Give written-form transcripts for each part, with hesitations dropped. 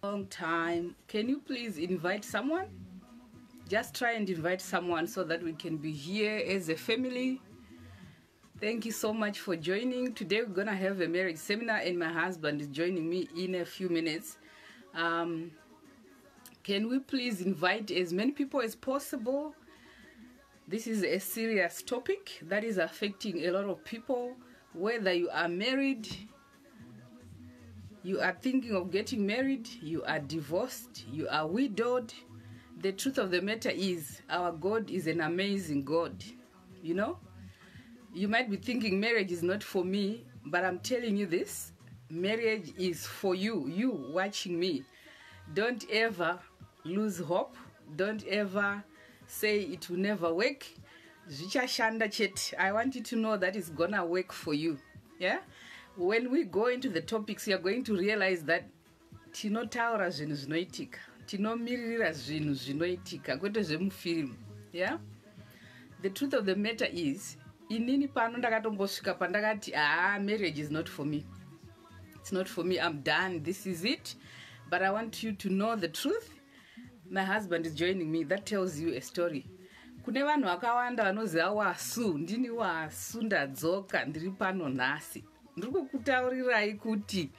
Long time. Can you please invite someone? Just try and invite someone so that we can be here as a family. Thank you so much for joining. Today we're gonna have a marriage seminar and my husband is joining me in a few minutes. Can we please invite as many people as possible? This is a serious topic that is affecting a lot of people, whether you are married, you are thinking of getting married, you are divorced, you are widowed. The truth of the matter is our God is an amazing God. You know, you might be thinking marriage is not for me, but I'm telling you this, marriage is for you, you watching me. Don't ever lose hope. Don't ever say it will never work. I want you to know that it's gonna work for you. Yeah? When we go into the topics, you're going to realize that tinotaura zvinhu zvinoitika, tinomiririra zvinhu zvinoitika, kwete zvemufilm. Yeah? The truth of the matter is, inini pano ndakatombosvika pandakati, marriage is not for me. It's not for me, I'm done, this is it. But I want you to know the truth. My husband is joining me. That tells you a story. Kune vanhu vakawanda vanoziva wasu, ndini wasu ndadzoka ndiri pano nhasi. Ndiri kukutaurirai kuti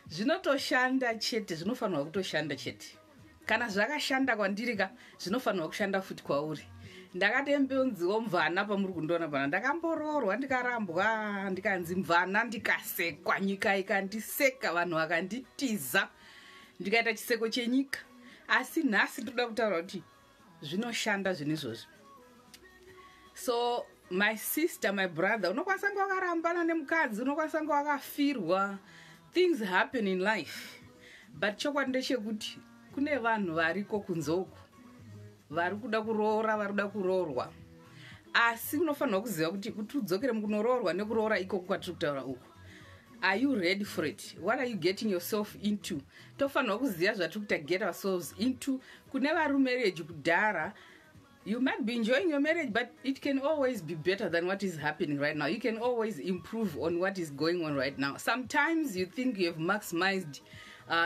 zvinotoshanda chete, zvinofanirwa kutoshanda chete. Kana zvakashanda kwandiri zvinofanirwa kushanda futi kwauri. Ndakatembeunziwo mvana pamuri kundiona pana, ndakambororwa ndikarambwa ndikanzi mvana ndikasekwa, nyika ikandiseka, vanhu vakanditiza, ndikaita chiseko chenyika. Asi nhasi toda kutaura kuti zvinoshanda zvinhu izvozvi. So my sister, my brother, unokwanisa kunge wakarambana nemukadzi, unokwanisa kunge wakafirwa. Things happen in life. But chokwadi ndechekuti kune vanhu variko kunzoku, vari kuda kuroora, vari kuda kuroorwa. Asi unofanirwa kuziva kuti udzokere mukunororwa nekuroora iko kwatiri kutaura uku. Are you ready for it? What are you getting yourself into? Tofanirwa kuziva zvatiri kuita get ourselves into. Kune vari marriage kudhara, you might be enjoying your marriage, but it can always be better than what is happening right now. You can always improve on what is going on right now. Sometimes you think you have maximized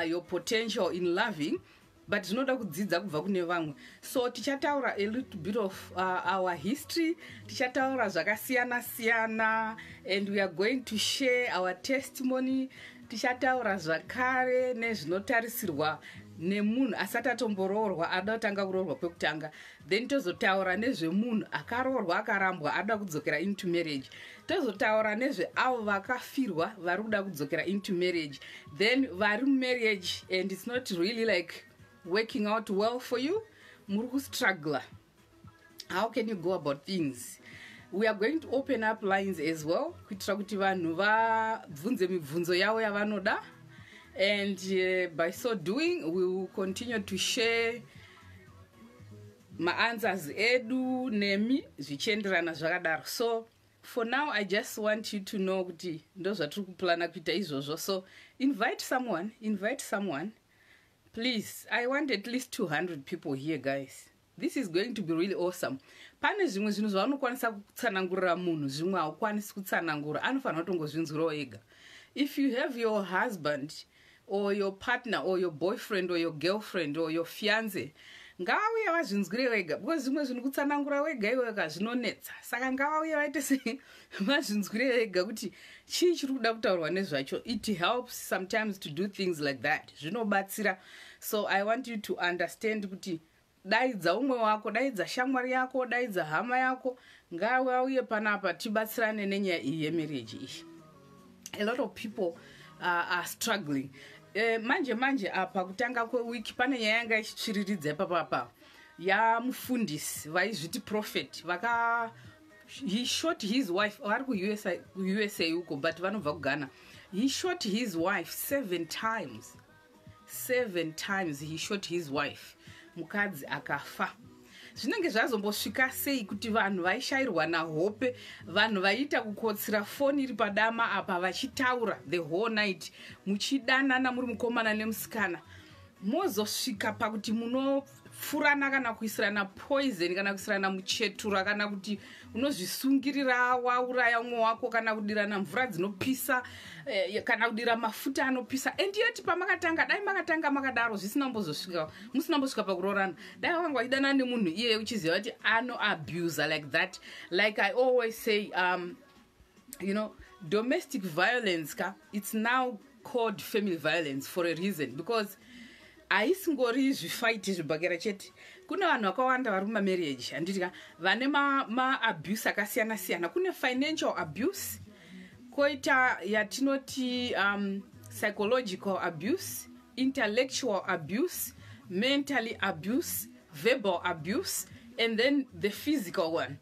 your potential in loving, but zvinoda kudzidza kubva kune vamwe. So tichataura a little bit of our history, tichataura zvakasiyana siyana, and we are going to share our testimony. Tichataura zvakare nezvinotarisirwa nemunhu asati atomboroorwa ada kutanga kuroorwa kwekutanga. Then tozotaura nezvemunhu akaroorwa akarambwa ada kudzokera into marriage. Tozotaura nezveavo vakafirwa vari kuda kudzokera into marriage. Then vari marriage and it's not really like working out well for you, muri kustruggle. How can you go about things? We are going to open up lines as well, kuitira kuti vanhu vabvunze mibvunzo yavo yavanoda. And by so doing, we will continue to share my answers edu nemi zvichienderana zvakadaro. So for now, I just want you to know kuti ndo zvatiri kuplana kuita izvozvo. So invite someone. Please, I want at least 200 people here, guys. This is going to be really awesome. Pane zvimwe zvinhu zvaunokwanisa kutsanangurira munhu, zvimwe haukwanisi kutsanangura, anofanira kutongozvinzwirawo ega. If you have your husband or your partner or your boyfriend or your girlfriend or your fiancé, ngavauye vazvinzwire vega, because zvimwe zvinhu kutsanangura wega iweka zvinonetsa. Saka ngavauye vaite vazvinzwire vega kuti chii chiri kuda kutaurwa nezvacho. It helps sometimes to do things like that. Zvinobatsira. So I want you to understand kuti daidza umwe wako, daidza shamwari yako, daidza hama yako, ngavauye panapa tibatsirane nenyaya iyi yemarriage iyi. A lot of people are struggling. Manje apa kutanga kwewiki pane nyaya yanga ichitsviriridza papapa yamufundisi vaizviti prophet he shot his wife, vari kuUSA uko, but vanobva kuGhana. He shot his wife 7 times. 7 times he shot his wife. Mukadzi akafa. Zvinenge zvazombosvika sei kuti vanhu vaishayirwa nahope, vanhu vaita kukotsira foni iri padama apa vachitaura the whole night, muchidanana muri mukomana nemusikana, mozosvika pakuti furana kana kuisirana poison kana kuisirana muchetura kana kuti unozvisungirira wauraya umwe wako kana kudirana mvura dzinopisa kana kudira mafuta anopisa and yet pamakatanga dai makatanga makadaro zvisina mbozosvika musina mbosvika pakurorana dai wanga wachidana nemunhu iye uchiziva kuti anoabuser like that. Like I always say, you know, domestic violence it's now called family violence for a reason, because haisingori zvifaiti zvibhakera chete. Kune vanhu vakawanda vari mumamarriage handitika vane maabuse akasiyana siyana. Kune financial abuse, koita yatinoti psychological abuse, intellectual abuse, mentally abuse, verbal abuse, and then the physical one.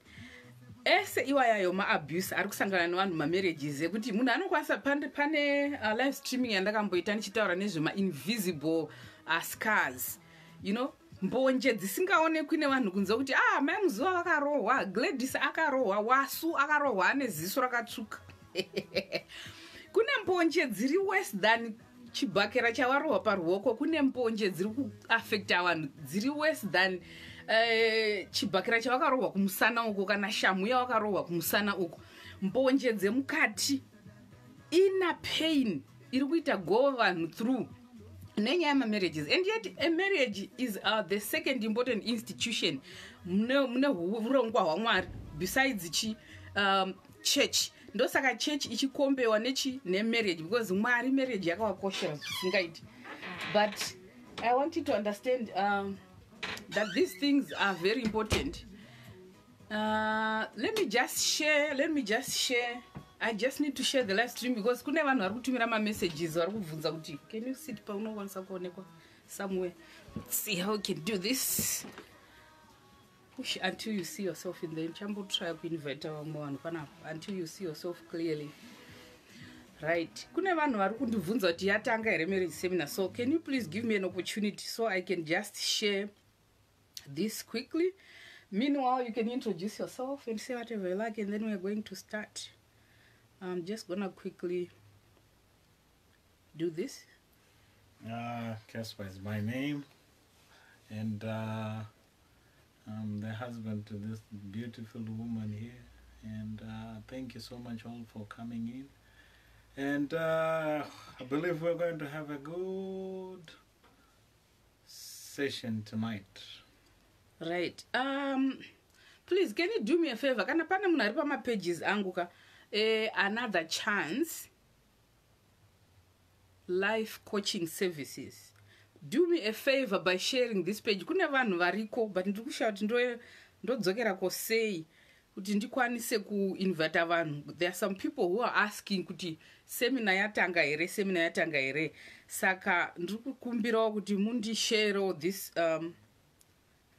Ese iwayayo maabuse ari kusangana nevanhu mamarriages ekuti munhu anokwanisa pane live streaming yandakamboita ndichitaura nezvema-invisible scars, you know, mbonje dzisingaonekwi nevanhu kunze kuti mai muzuva vakarohwa, Gladys akarohwa, Wasu akarohwa ane ziso rakatsvuka. Kune mbonje dziri worse than chibhakera chavarohwa paruoko. Kune mbonje dziri kuaffecta vanhu dziri worse than chibhakera chavakarohwa kumusana uko kana shamu yavakarohwa kumusana uko. Mbonje dzemukati ina pain iri kuita go vanhu through nenyaya yemamarriages. And yet a marriage is the second important institution mune urongwa hwaMwari besides church. Ndosaka church ichikombewa nemarriage, because Mwari marriage yakavakoshera zvisingaiti. But I want you to understand that these things are very important. Let me just share. I just need to share the live stream because kune vanhu vari kutumira messages vari kubvunza kuti can you sit paunokwanisa kuonekwa somewhere. Let's see how we can do this. Push until you see yourself in the chamber. Try to invite until you see yourself clearly. Right. Kune vanhu vari kundibvunza kuti yatanga here marriage seminar. So can you please give me an opportunity so I can just share this quickly. Meanwhile, you can introduce yourself and say whatever you like, and then we're going to start. I'm just gonna quickly do this. Casper is my name, and I'm the husband to this beautiful woman here. And thank you so much all for coming in. And I believe we're going to have a good session tonight. Right. Please, can you do me a favor? Kana pane munhu ari pamapages angu ka another chance life coaching services. Do me a favor by sharing this page. Kune vanhu variko, but ndiri kushaura kuti ndodzokera kosei kuti ndikwanise kuinvita vanhu. There are some people who are asking kuti seminar yatanga here. Saka ndiri kukumbirawo kuti mundishare this.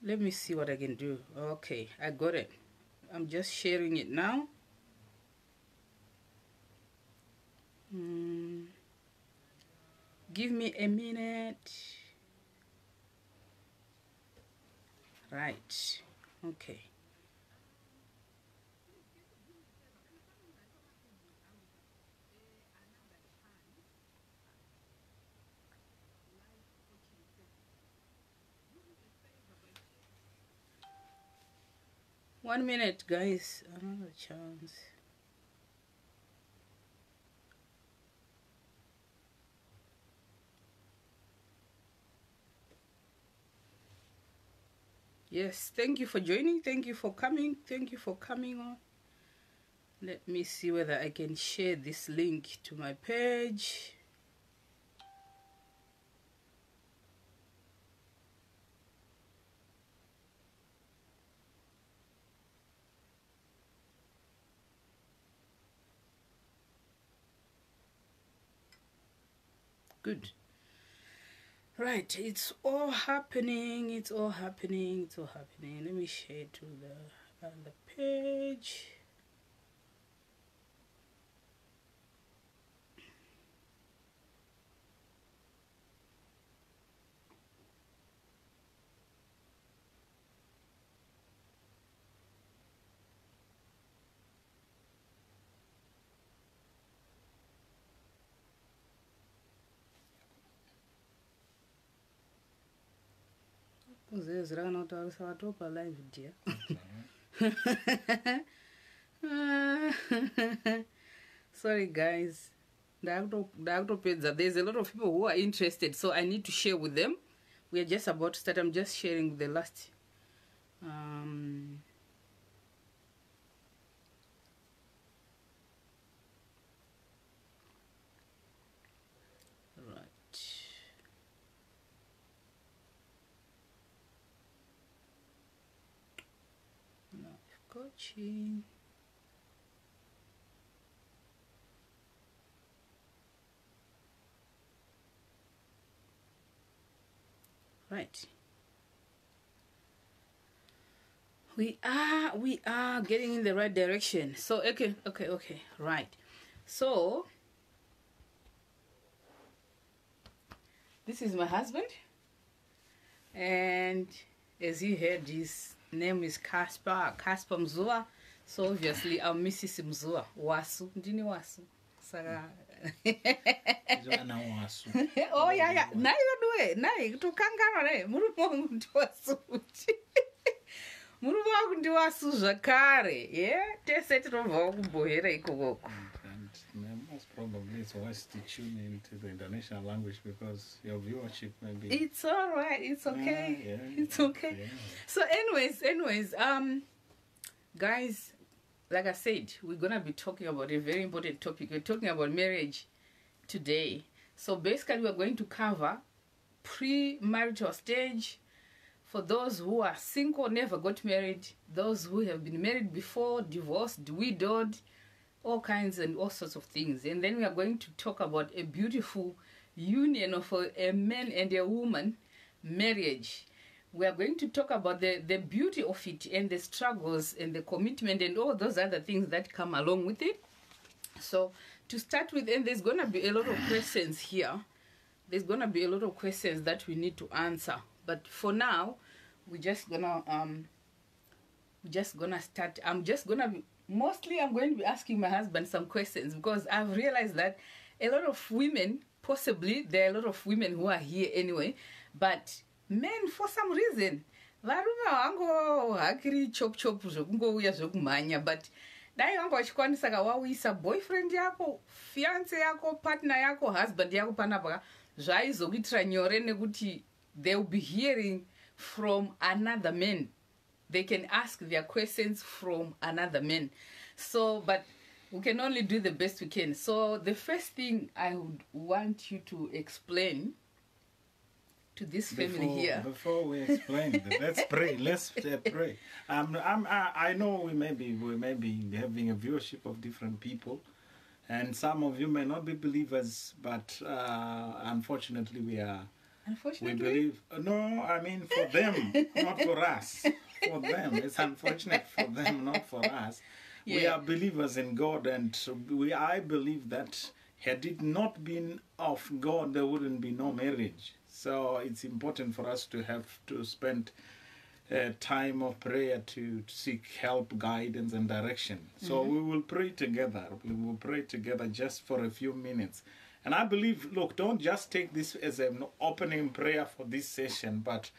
Let me see what I can do. Okay, I got it. I'm just sharing it now. Give me a minute. Right. Okay. One minute, guys. Another chance. Yes, thank you for joining. Thank you for coming. Thank you for coming on. Let me see whether I can share this link to my page. Good. Right, it's all happening. It's all happening. It's all happening. Let me share it to the page. Uzezira unotaurisa watopa live dear. Sorry guys. There's a lot of people who are interested, so I need to share with them. We are just about to start. I'm just sharing the last right. Now coaching. Right. We are getting in the right direction. So okay, right. So this is my husband, and as you heard, his name is Casper Mzua. So obviously I'm Mrs. Mzua. Wasu, ndini wasu. Saka. Oh yeah. Now you do it. Now you to kangana murumo ndwasu. Murumo ndwasu zvakare. Yeah, tese tinobva kubohera ikoko. Most probably it's wise to tune into the international language because your viewership may be. It's all right. It's okay. Yeah, it's okay. Yeah. So, anyways, guys, like I said, we're gonna be talking about a very important topic. We're talking about marriage today. So basically, we're going to cover pre-marital stage for those who are single, never got married, those who have been married before, divorced, widowed, all kinds and all sorts of things. And then we are going to talk about a beautiful union of a man and a woman, marriage. We are going to talk about the beauty of it and the struggles and the commitment and all those other things that come along with it. So to start with, and there's going to be a lot of questions here. There's going to be a lot of questions that we need to answer. But for now, we're just going to start. I'm going to be asking my husband some questions because I've realized that a lot of women, possibly there are a lot of women who are here anyway, but men for some reason varume vango hakiri chop zvekungouya zvekumhanya, but dai vanga vachikwanisa kawawisa boyfriend yako, fiance yako, partner yako, husband yako panapa, zvaizokuitira nyore nekuti they will be hearing from another man. They can ask their questions from another man. So, but we can only do the best we can. So the first thing I would want you to explain to this family here. Before we explain, let's pray. Let's pray. I know we may be having a viewership of different people, and some of you may not be believers, but unfortunately we are. Unfortunately, we believe. No, I mean for them, not for us. For them, it's unfortunate for them, not for us. Yeah. We are believers in God, and I believe that had it not been of God, there wouldn't be no marriage. So it's important for us to have to spend time of prayer to seek help, guidance, and direction. So we will pray together. We will pray together just for a few minutes. And I believe, look, don't just take this as an opening prayer for this session, but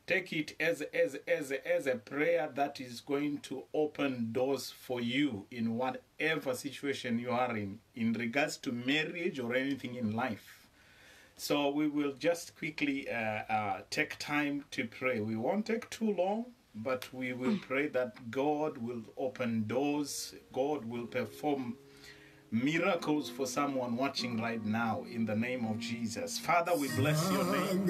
take it as a prayer that is going to open doors for you in whatever situation you are in regards to marriage or anything in life. So we will just quickly take time to pray. We won't take too long, but we will pray that God will open doors, God will perform miracles for someone watching right now in the name of Jesus. Father, we bless your name.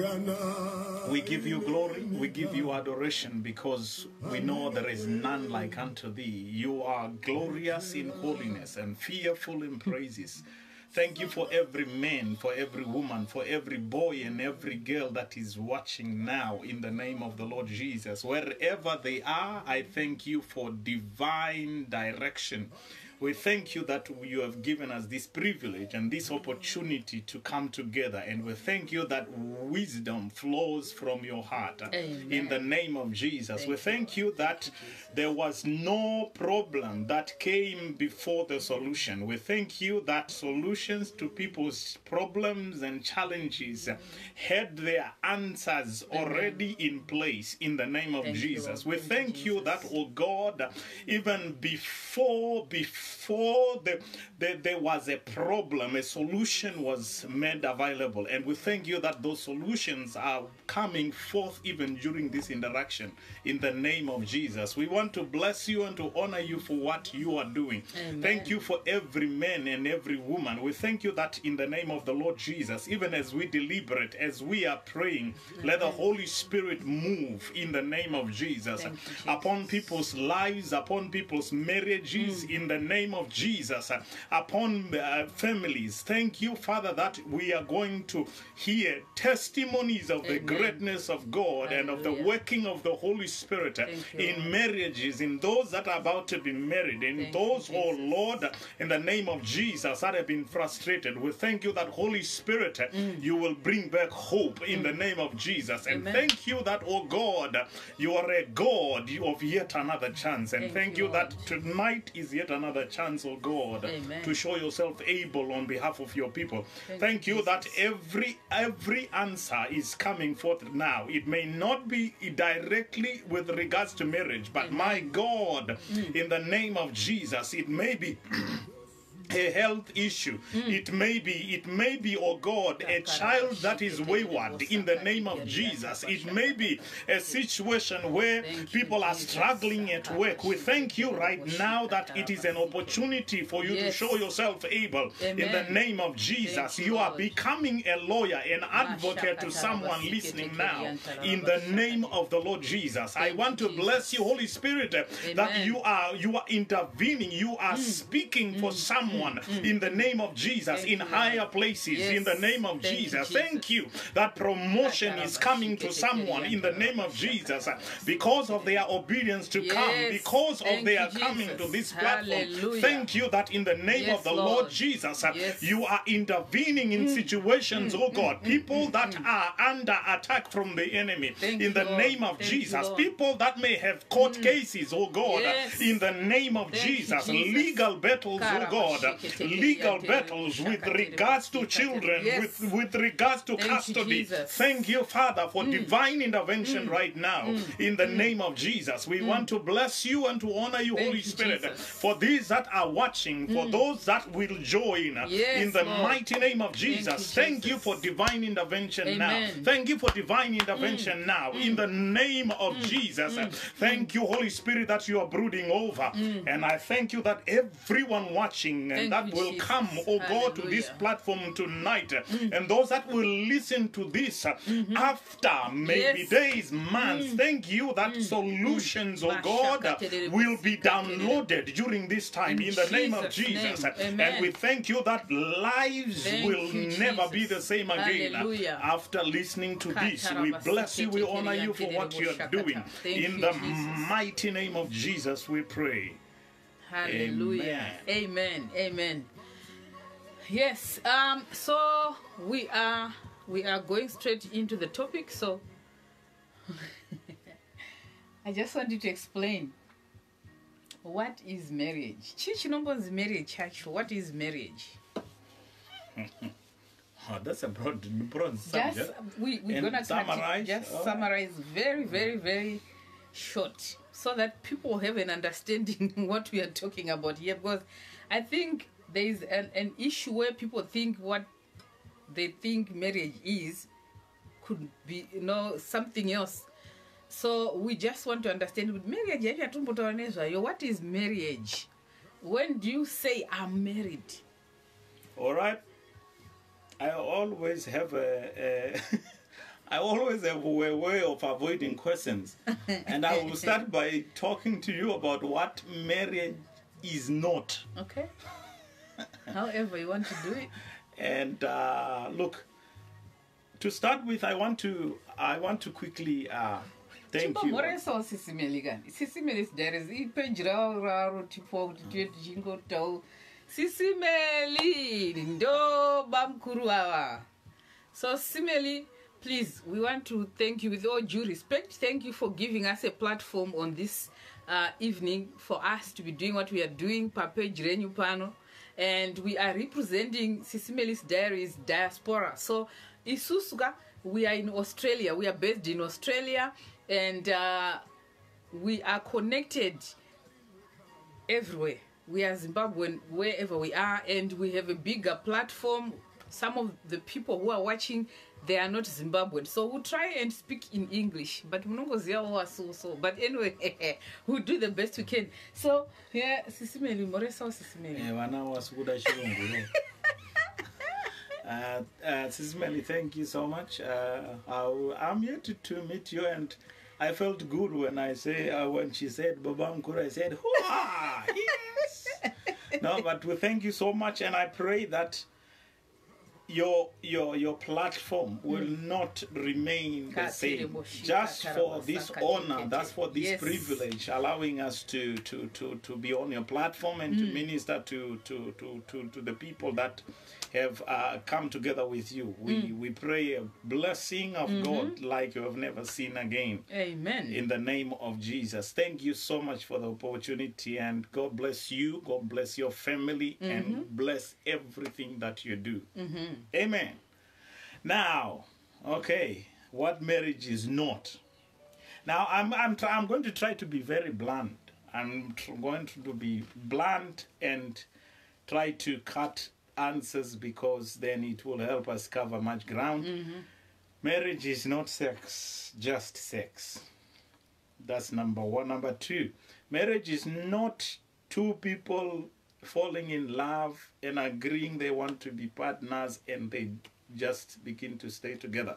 We give you glory. We give you adoration because we know there is none like unto thee. You are glorious in holiness and fearful in praises. Thank you for every man, for every woman, for every boy and every girl that is watching now in the name of the Lord Jesus. Wherever they are, I thank you for divine direction. We thank you that you have given us this privilege and this opportunity to come together. And we thank you that wisdom flows from your heart. Amen. In the name of Jesus. We thank you that there was no problem that came before the solution. We thank you that solutions to people's problems and challenges had their answers already in place in the name of Jesus. We thank you that, oh God, even before there was a problem, a solution was made available. And we thank you that those solutions are coming forth even during this interaction in the name of Jesus. We want to bless you and to honor you for what you are doing. Amen. Thank you for every man and every woman. We thank you that in the name of the Lord Jesus, even as we deliberate, as we are praying, let the Holy Spirit move in the name of Jesus, upon people's lives, upon people's marriages, in the name of Jesus, upon families. Thank you, Father, that we are going to hear testimonies of the greatness of God and of the working of the Holy Spirit in marriages, in those that are about to be married, in those, oh Lord, in the name of Jesus, that have been frustrated. We thank you that, Holy Spirit, you will bring back hope in the name of Jesus. And thank you that, oh God, you are a God of yet another chance. And thank you that tonight is yet another chance, oh God, to show yourself able on behalf of your people. Thank you that every answer is coming forth now. It may not be directly with regards to marriage, but my God, in the name of Jesus, it may be a health issue. It may be, oh God, a child that is wayward in the name of Jesus. It may be a situation where people are struggling at work. We thank you right now that it is an opportunity for you to show yourself able in the name of Jesus. You are becoming a lawyer, an advocate to someone listening now in the name of the Lord Jesus. I want to bless you, Holy Spirit, that you are intervening, you are speaking for someone in the name of Jesus, in higher places, in the name of Jesus. Thank you that promotion is coming to someone in the name of Jesus because of their obedience to come, because of their coming to this platform. Thank you that in the name of the Lord Jesus, you are intervening in situations, oh God, people that are under attack from the enemy in the name of Jesus, people that may have court cases, oh God, in the name of Jesus, legal battles, oh God, legal battles with regards to children, with regards to custody. Thank you, Father, for divine intervention right now in the name of Jesus. We want to bless you and to honor you, Holy Spirit, for these that are watching, for those that will join in the mighty name of Jesus. Thank you for divine intervention now. Thank you for divine intervention now in the name of Jesus. Thank you, Holy Spirit, that you are brooding over. And I thank you that everyone watching and that will come, oh God, to this platform tonight, and those that will listen to this after maybe days, months, thank you that solutions, oh God, will be downloaded during this time in the name of Jesus. And we thank you that lives will never be the same again after listening to this. We bless you, we honor you for what you are doing. In the mighty name of Jesus we pray. Hallelujah. Amen. Amen. Yes. So we are going straight into the topic. So I just want you to explain, what is marriage? Church numbers marriage. Church. What is marriage? Oh, that's a broad subject. We're gonna summarize. Summarize very, very, very short, so that people have an understanding what we are talking about here. Because I think there is an issue where people think what they think marriage is could be, something else. So we just want to understand with marriage. What is marriage? When do you say I'm married? All right. I always have a way of avoiding questions. And I will start by talking to you about what marriage is not. Okay. However you want to do it. And look, to start with, I want to quickly Thank you. Chimbomhoresawo Sis Melly kani. Sis Melly's diaries ipage raro tipo kuti tiye tichingotawo Sis Melly ndo bamkuru ava. So Sis Melly, please, we want to thank you with all due respect. Thank you for giving us a platform on this evening for us to be doing what we are doing. Page Renyu Pano. And we are representing Sis Melly's Diaries diaspora. So, Isusuga, we are in Australia. We are based in Australia. And we are connected everywhere. We are Zimbabwean wherever we are. And we have a bigger platform. Some of the people who are watching, they are not Zimbabwean. So we'll try and speak in English. But but anyway, we'll do the best we can. So, yeah, Sis Melly, Moresa Sis Melly. Sis Melly, thank you so much. I'm here to meet you, and I felt good when when she said Babamkura, I said, hoo-ha, yes. No, but we thank you so much, and I pray that your platform will not remain the same. Just for this honor, that's for this privilege, allowing us to be on your platform and to minister to the people that have come together with you. We pray a blessing of God like you have never seen again. Amen. In the name of Jesus. Thank you so much for the opportunity, and God bless you, God bless your family, and bless everything that you do. Amen. Now, okay, what marriage is not. Now, I'm going to try to be very blunt. I'm going to be blunt and try to cut answers, because then it will help us cover much ground. Marriage is not sex, just sex. That's number one. Number two, marriage is not two people falling in love and agreeing they want to be partners and they just begin to stay together.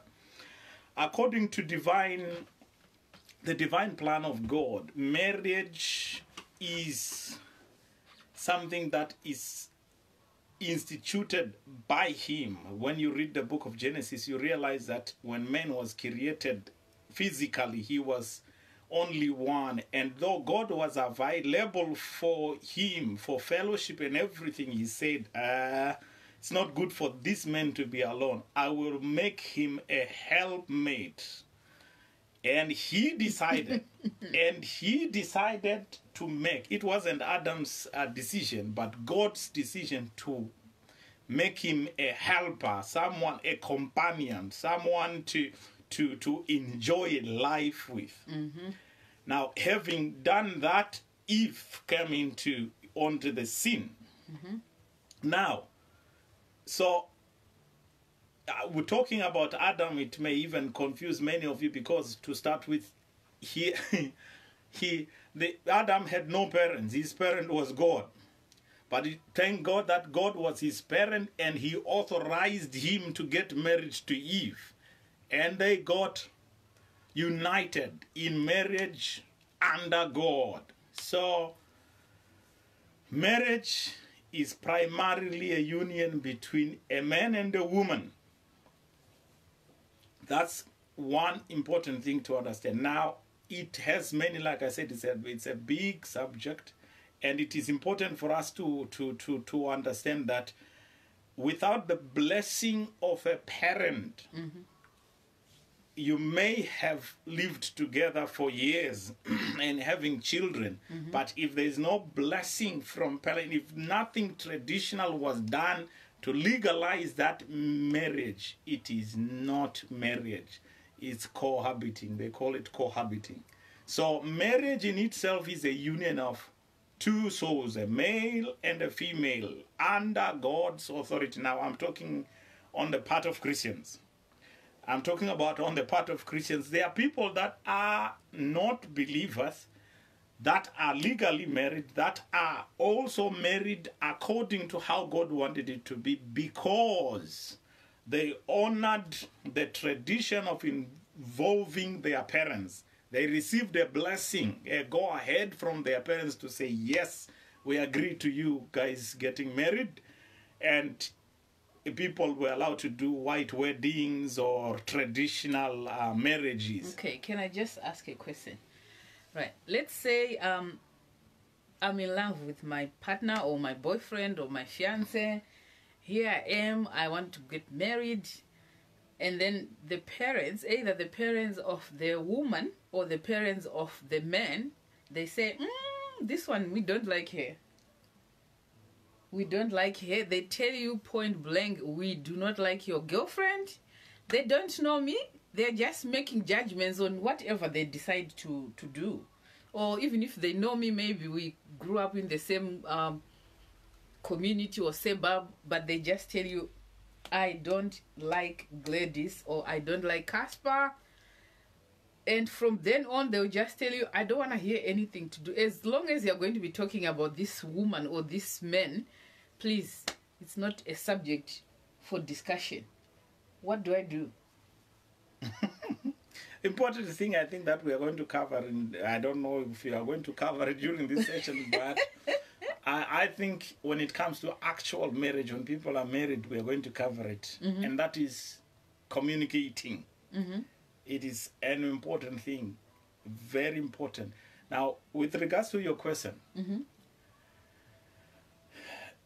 According to the divine plan of God, marriage is something that is instituted by Him. When you read the book of Genesis, you realize that when man was created physically, he was only one, and though God was available for him for fellowship and everything, he said, it's not good for this man to be alone. I will make him a helpmate. And he decided to make, it wasn't Adam's decision, but God's decision to make him a helper, someone, a companion, someone to enjoy life with. Now, having done that, Eve came onto the scene. Now, so we're talking about Adam. It may even confuse many of you, because to start with, Adam had no parents. His parent was God. But thank God that God was his parent, and he authorized him to get married to Eve. And they got united in marriage under God. So, marriage is primarily a union between a man and a woman. That's one important thing to understand. Now, it has many, like I said, it's a big subject, and it is important for us to understand that without the blessing of a parent, you may have lived together for years and having children, but if there is no blessing from parent, if nothing traditional was done to legalize that marriage, it is not marriage. It's cohabiting. They call it cohabiting. So marriage in itself is a union of two souls, a male and a female, under God's authority. Now I'm talking on the part of Christians. I'm talking about on the part of Christians. There are people that are not believers, that are legally married, that are also married according to how God wanted it to be, because they honored the tradition of involving their parents. They received a blessing, a go-ahead from their parents to say, yes, we agree to you guys getting married. And people were allowed to do white weddings or traditional marriages. Okay, can I just ask a question? Right. Let's say I'm in love with my partner or my boyfriend or my fiance. Here I am, I want to get married. And then the parents, either the parents of the woman or the parents of the man, they say, this one, we don't like her. We don't like her. They tell you point blank, we do not like your girlfriend. They don't know me. They're just making judgments on whatever they decide to do. Or even if they know me, maybe we grew up in the same community or suburb, but they just tell you, I don't like Gladys or I don't like Casper. And from then on, they'll just tell you, I don't want to hear anything to do. As long as you're going to be talking about this woman or this man, please, it's not a subject for discussion. What do I do? Important thing I think that we are going to cover, and I don't know if we are going to cover it during this session, but I think when it comes to actual marriage, when people are married, we are going to cover it. And that is communicating. It is an important thing, very important. Now, with regards to your question,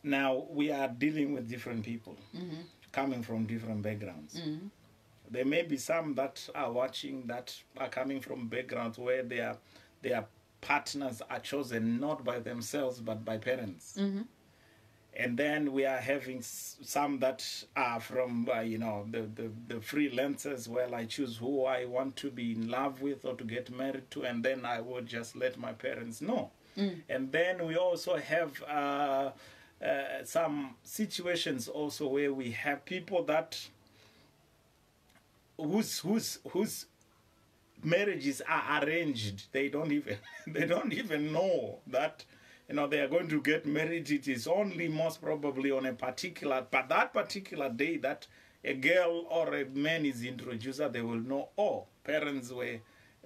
now we are dealing with different people coming from different backgrounds. There may be some that are watching that are coming from backgrounds where their partners are chosen not by themselves but by parents. And then we are having some that are from, the freelancers. Well, I choose who I want to be in love with or to get married to, and then I will just let my parents know. And then we also have some situations also where we have people that whose marriages are arranged. They don't even know that they are going to get married. It is only most probably on that particular day that a girl or a man is introduced, that they will know, oh, parents were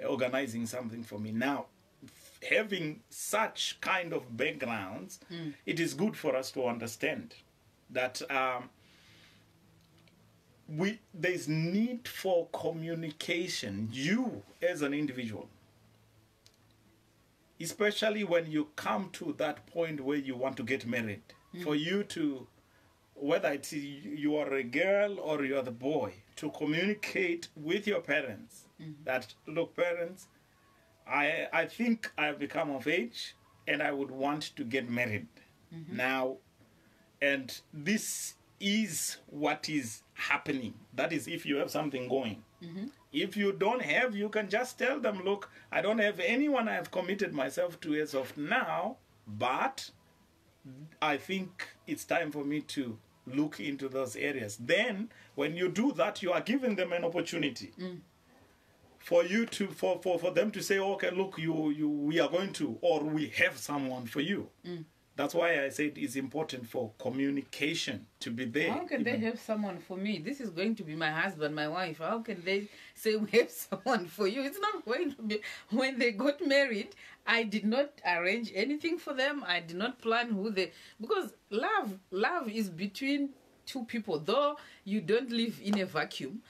organizing something for me. Now, having such kind of backgrounds, it is good for us to understand that there's need for communication. You as an individual, especially when you come to that point where you want to get married, for you to, whether it's you are a girl or you are the boy, to communicate with your parents that, look, parents, I think I've become of age and I would want to get married now, and this is what is happening. That is if you have something going. If you don't have, you can just tell them, look, I don't have anyone I have committed myself to as of now, but I think it's time for me to look into those areas. Then when you do that, you are giving them an opportunity for you to for them to say, okay, look, we are going to, or we have someone for you. That's why I said it's important for communication to be there. How can they have someone for me? This is going to be my husband, my wife. How can they say we have someone for you? It's not going to be. When they got married, I did not arrange anything for them. I did not plan who they... Because love is between two people. Though you don't live in a vacuum,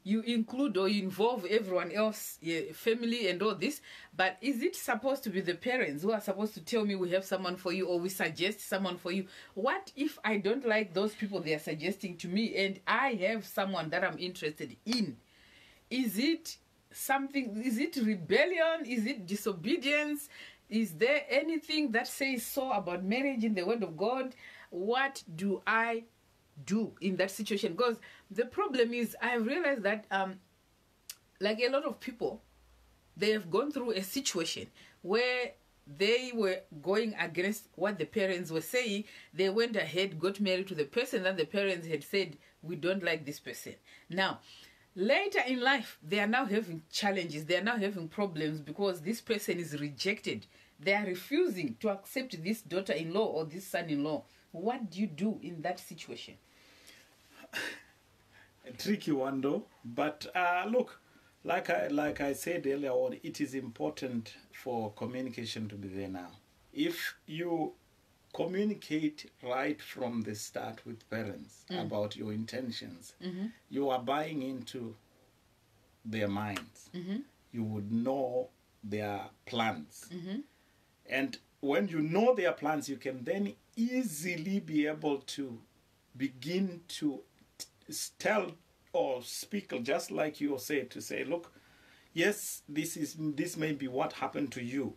you include or you involve everyone else, family and all this, but is it supposed to be the parents who are supposed to tell me we have someone for you or we suggest someone for you? What if I don't like those people they are suggesting to me and I have someone that I'm interested in? Is it something, is it rebellion? Is it disobedience? Is there anything that says so about marriage in the Word of God? What do I do in that situation? Because the problem is I've realized that like a lot of people, they have gone through a situation where they were going against what the parents were saying. They went ahead, got married to the person that the parents had said, we don't like this person. Now later in life, they are now having challenges, they are now having problems because this person is rejected. They are refusing to accept this daughter-in-law or this son-in-law. What do you do in that situation? A tricky one though, but look, like I said earlier on, it is important for communication to be there now. If you communicate right from the start with parents about your intentions, you are buying into their minds. You would know their plans. And when you know their plans, you can then easily be able to begin to tell or speak, just like you said, to say, look, yes, this may be what happened to you.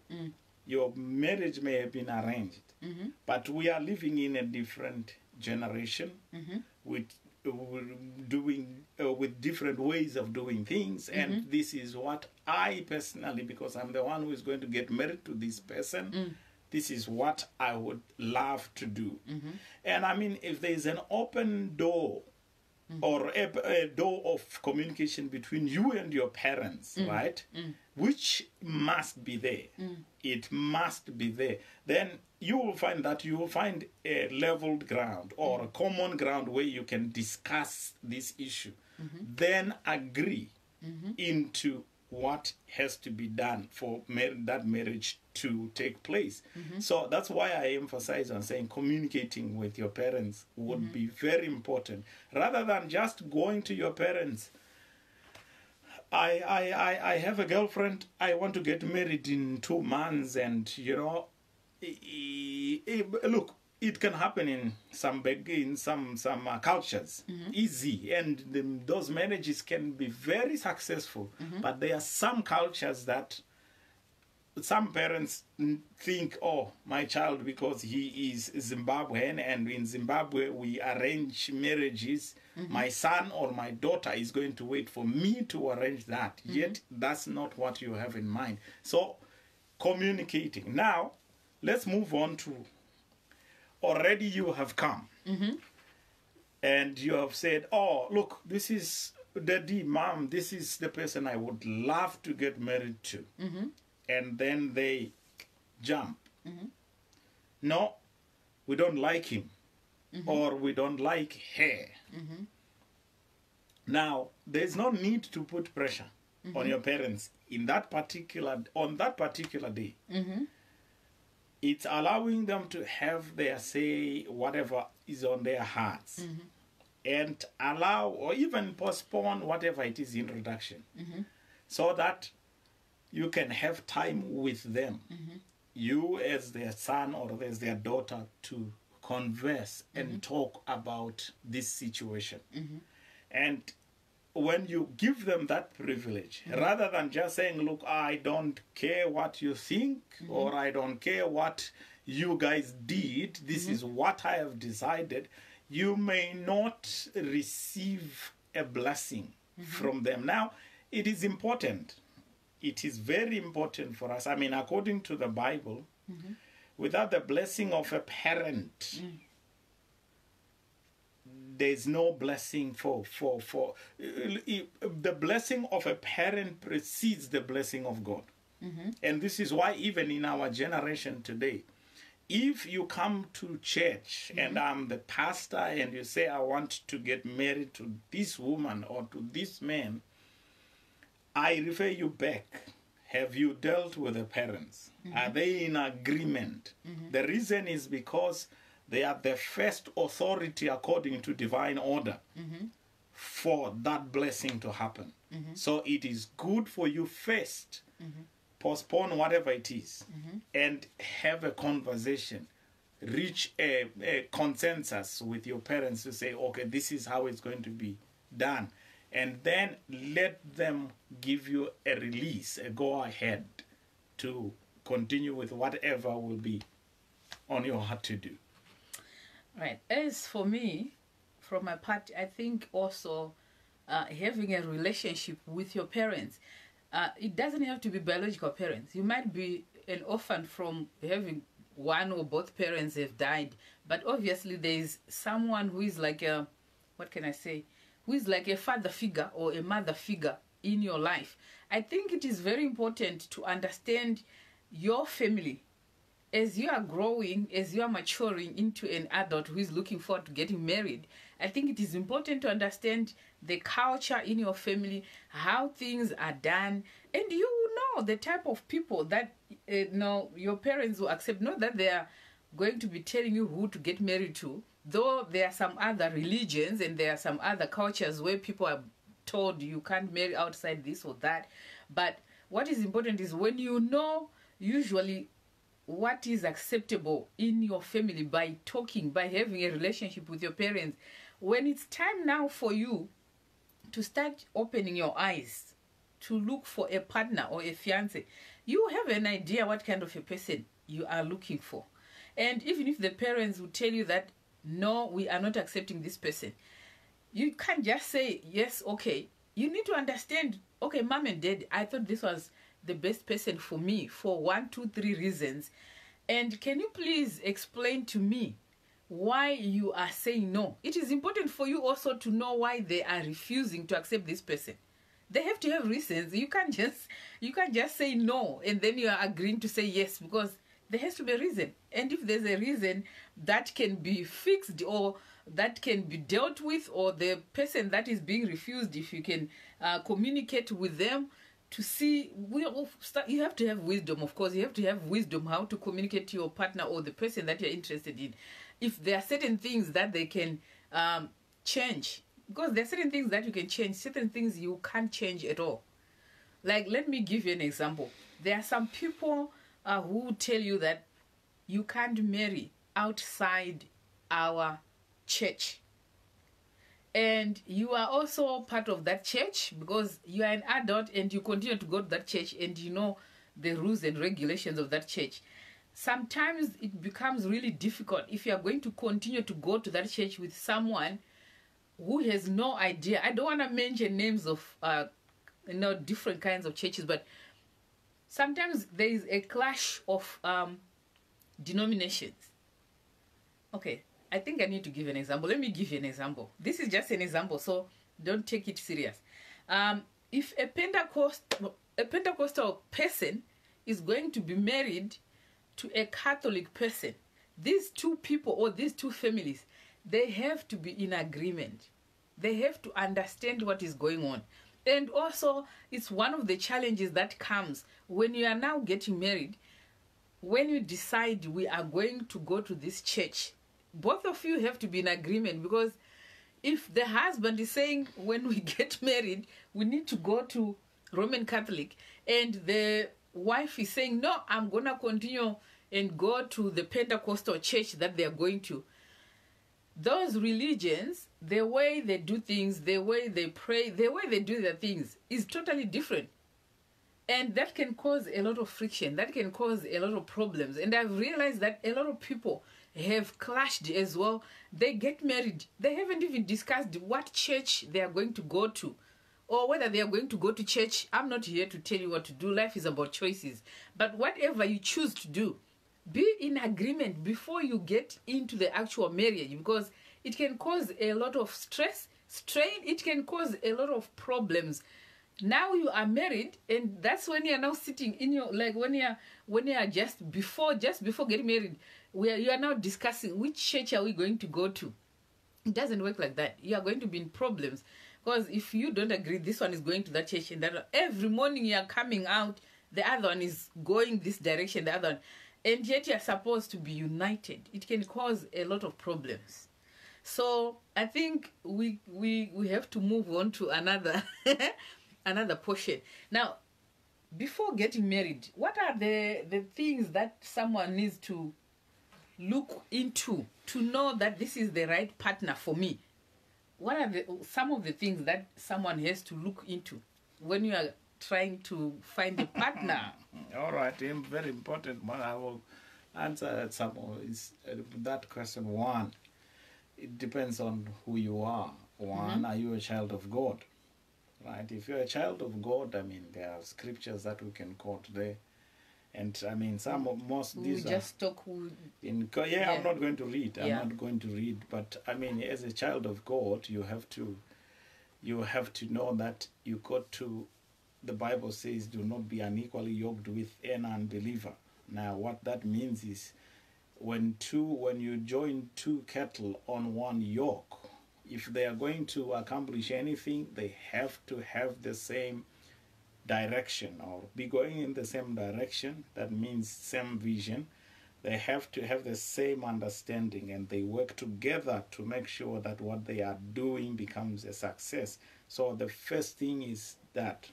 Your marriage may have been arranged, but we are living in a different generation with different ways of doing things, and this is what I personally, because I'm the one who is going to get married to this person, this is what I would love to do. And I mean, if there's an open door or a door of communication between you and your parents, right, which must be there, it must be there, then you will find that you will find a leveled ground or a common ground where you can discuss this issue, then agree into what has to be done for that marriage to take place. So that's why I emphasize on saying communicating with your parents would be very important, rather than just going to your parents. I have a girlfriend, I want to get married in 2 months, and look, it can happen in some cultures, easy, and those marriages can be very successful. But there are some cultures that some parents think, oh, my child, because he is Zimbabwean, and in Zimbabwe we arrange marriages, my son or my daughter is going to wait for me to arrange that. Yet that's not what you have in mind. So communicating. Now let's move on to, already you have come and you have said, oh, look, this is Daddy, Mom, this is the person I would love to get married to. And then they jump. No, we don't like him, or we don't like her. Now, there's no need to put pressure on your parents on that particular day. It's allowing them to have their say, whatever is on their hearts, and allow or even postpone whatever it is introduction, so that you can have time with them, you as their son or as their daughter, to converse and talk about this situation. And when you give them that privilege, rather than just saying, look, I don't care what you think, or I don't care what you guys did, this is what I have decided, you may not receive a blessing from them. Now, it is important. It is very important for us. I mean, according to the Bible, without the blessing of a parent, there's no blessing for the blessing of a parent precedes the blessing of God. And this is why even in our generation today, if you come to church and I'm the pastor and you say, I want to get married to this woman or to this man, I refer you back. Have you dealt with the parents? Are they in agreement? The reason is because they are the first authority according to divine order for that blessing to happen. So it is good for you first, postpone whatever it is, and have a conversation. Reach a consensus with your parents to say, okay, this is how it's going to be done. And then let them give you a release, a go-ahead to continue with whatever will be on your heart to do. Right. As for me, from my part, I think also having a relationship with your parents, it doesn't have to be biological parents. You might be an orphan from having one or both parents have died, but obviously there is someone who is like a, what can I say, who is like a father figure or a mother figure in your life. I think it is very important to understand your family as you are growing, as you are maturing into an adult who is looking forward to getting married. I think it is important to understand the culture in your family, how things are done, and you know the type of people that your parents will accept. Not that they are going to be telling you who to get married to, though there are some other religions and there are some other cultures where people are told you can't marry outside this or that. But what is important is when you know usually what is acceptable in your family by talking, by having a relationship with your parents, when it's time now for you to start opening your eyes to look for a partner or a fiance, you have an idea what kind of a person you are looking for. And even if the parents will tell you that, no, we are not accepting this person, you can't just say, yes, okay. You need to understand, okay, mom and dad, I thought this was the best person for me for 1, 2, 3 reasons. And can you please explain to me why you are saying no? It is important for you also to know why they are refusing to accept this person. They have to have reasons. You can't just say no and then you are agreeing to say yes, because there has to be a reason. And if there's a reason that can be fixed or that can be dealt with, or the person that is being refused, if you can communicate with them to see, you have to have wisdom. Of course, you have to have wisdom how to communicate to your partner or the person that you're interested in. If there are certain things that they can change, because there are certain things that you can change, certain things you can't change at all. Like, let me give you an example. There are some people who tell you that you can't marry outside our church. And you are also part of that church because you are an adult and you continue to go to that church and you know the rules and regulations of that church. Sometimes it becomes really difficult if you are going to continue to go to that church with someone who has no idea. I don't want to mention names of different kinds of churches, but sometimes there is a clash of denominations. Okay, I think I need to give an example. Let me give you an example. This is just an example, so don't take it serious. If a Pentecostal person is going to be married to a Catholic person, these two people or these two families, they have to be in agreement. They have to understand what is going on. And also, it's one of the challenges that comes when you are now getting married. When you decide we are going to go to this church, both of you have to be in agreement, because if the husband is saying when we get married we need to go to Roman Catholic, and the wife is saying no, I'm gonna continue and go to the Pentecostal church that they are going to, those religions, the way they do things, the way they pray, the way they do their things is totally different. And that can cause a lot of friction. That can cause a lot of problems. And I've realized that a lot of people have clashed as well. They get married. They haven't even discussed what church they are going to go to, or whether they are going to go to church. I'm not here to tell you what to do. Life is about choices. But whatever you choose to do, be in agreement before you get into the actual marriage, because it can cause a lot of stress, strain. It can cause a lot of problems. Now you are married, and that's when you are now sitting in your, like when you are just before getting married, you are now discussing which church are we going to go to. It doesn't work like that. You are going to be in problems, because if you don't agree, this one is going to that church and that one, every morning you are coming out, the other one is going this direction, the other one, and yet you are supposed to be united. It can cause a lot of problems. So I think we have to move on to another another portion. Now, before getting married, what are the things that someone needs to look into to know that this is the right partner for me? What are some of the things that someone has to look into when you are trying to find a partner? All right, very important one. I will answer some of that question. One, it depends on who you are. One, are you a child of God? Right? If you're a child of God, I mean, there are scriptures that we can quote there. And I mean, these just talk. I'm not going to read. I'm not going to read. But I mean, as a child of God, you have to know that you got to. The Bible says, "Do not be unequally yoked with an unbeliever." Now, what that means is, when you join two cattle on one yoke, if they are going to accomplish anything, they have to have the same direction or be going in the same direction. That means same vision. They have to have the same understanding, and they work together to make sure that what they are doing becomes a success. So the first thing is that,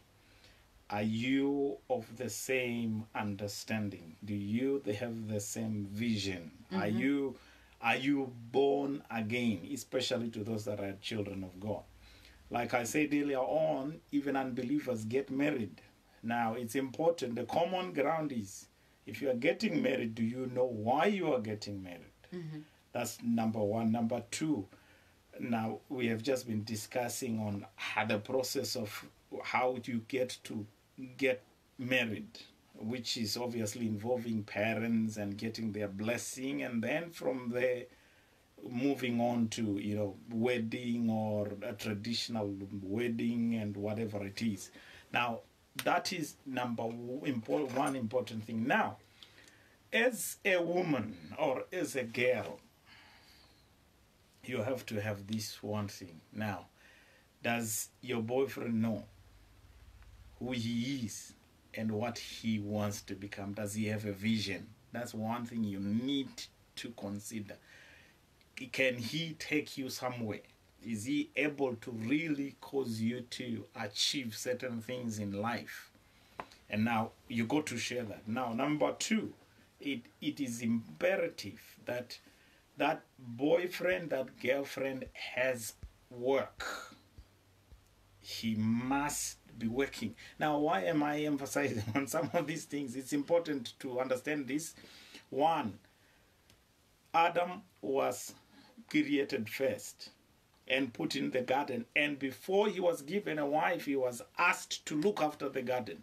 are you of the same understanding? Do you they have the same vision? Are you born again, especially to those that are children of God? Like I said earlier on, even unbelievers get married. Now, it's important. The common ground is, if you are getting married, do you know why you are getting married? That's number one. Number two, now we have just been discussing on how the process of how you get married, which is obviously involving parents and getting their blessing, and then from there moving on to, you know, wedding or a traditional wedding and whatever it is. Now, that is one important thing. Now, as a woman or as a girl, you have to have this one thing. Now, does your boyfriend know who he is and what he wants to become? Does he have a vision? That's one thing you need to consider. Can he take you somewhere? Is he able to really cause you to achieve certain things in life? And now you got to share that. Now, number two, it is imperative that that boyfriend, that girlfriend has work. He must be working. Now, why am I emphasizing on some of these things? It's important to understand this. One, Adam was created first and put in the garden, and before he was given a wife, he was asked to look after the garden,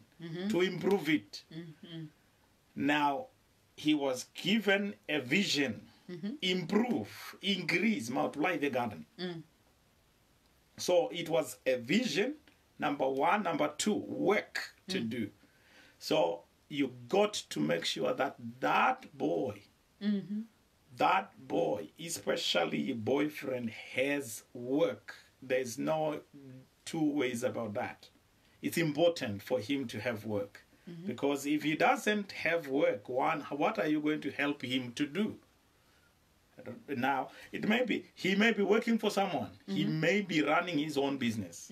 to improve it. Now, he was given a vision, improve, increase, multiply the garden. So it was a vision, number one. Number two, work to do. So you got to make sure that that boy, especially boyfriend, has work. There's no two ways about that. It's important for him to have work. Because if he doesn't have work, what are you going to help him to do? Now, he may be working for someone. He may be running his own business.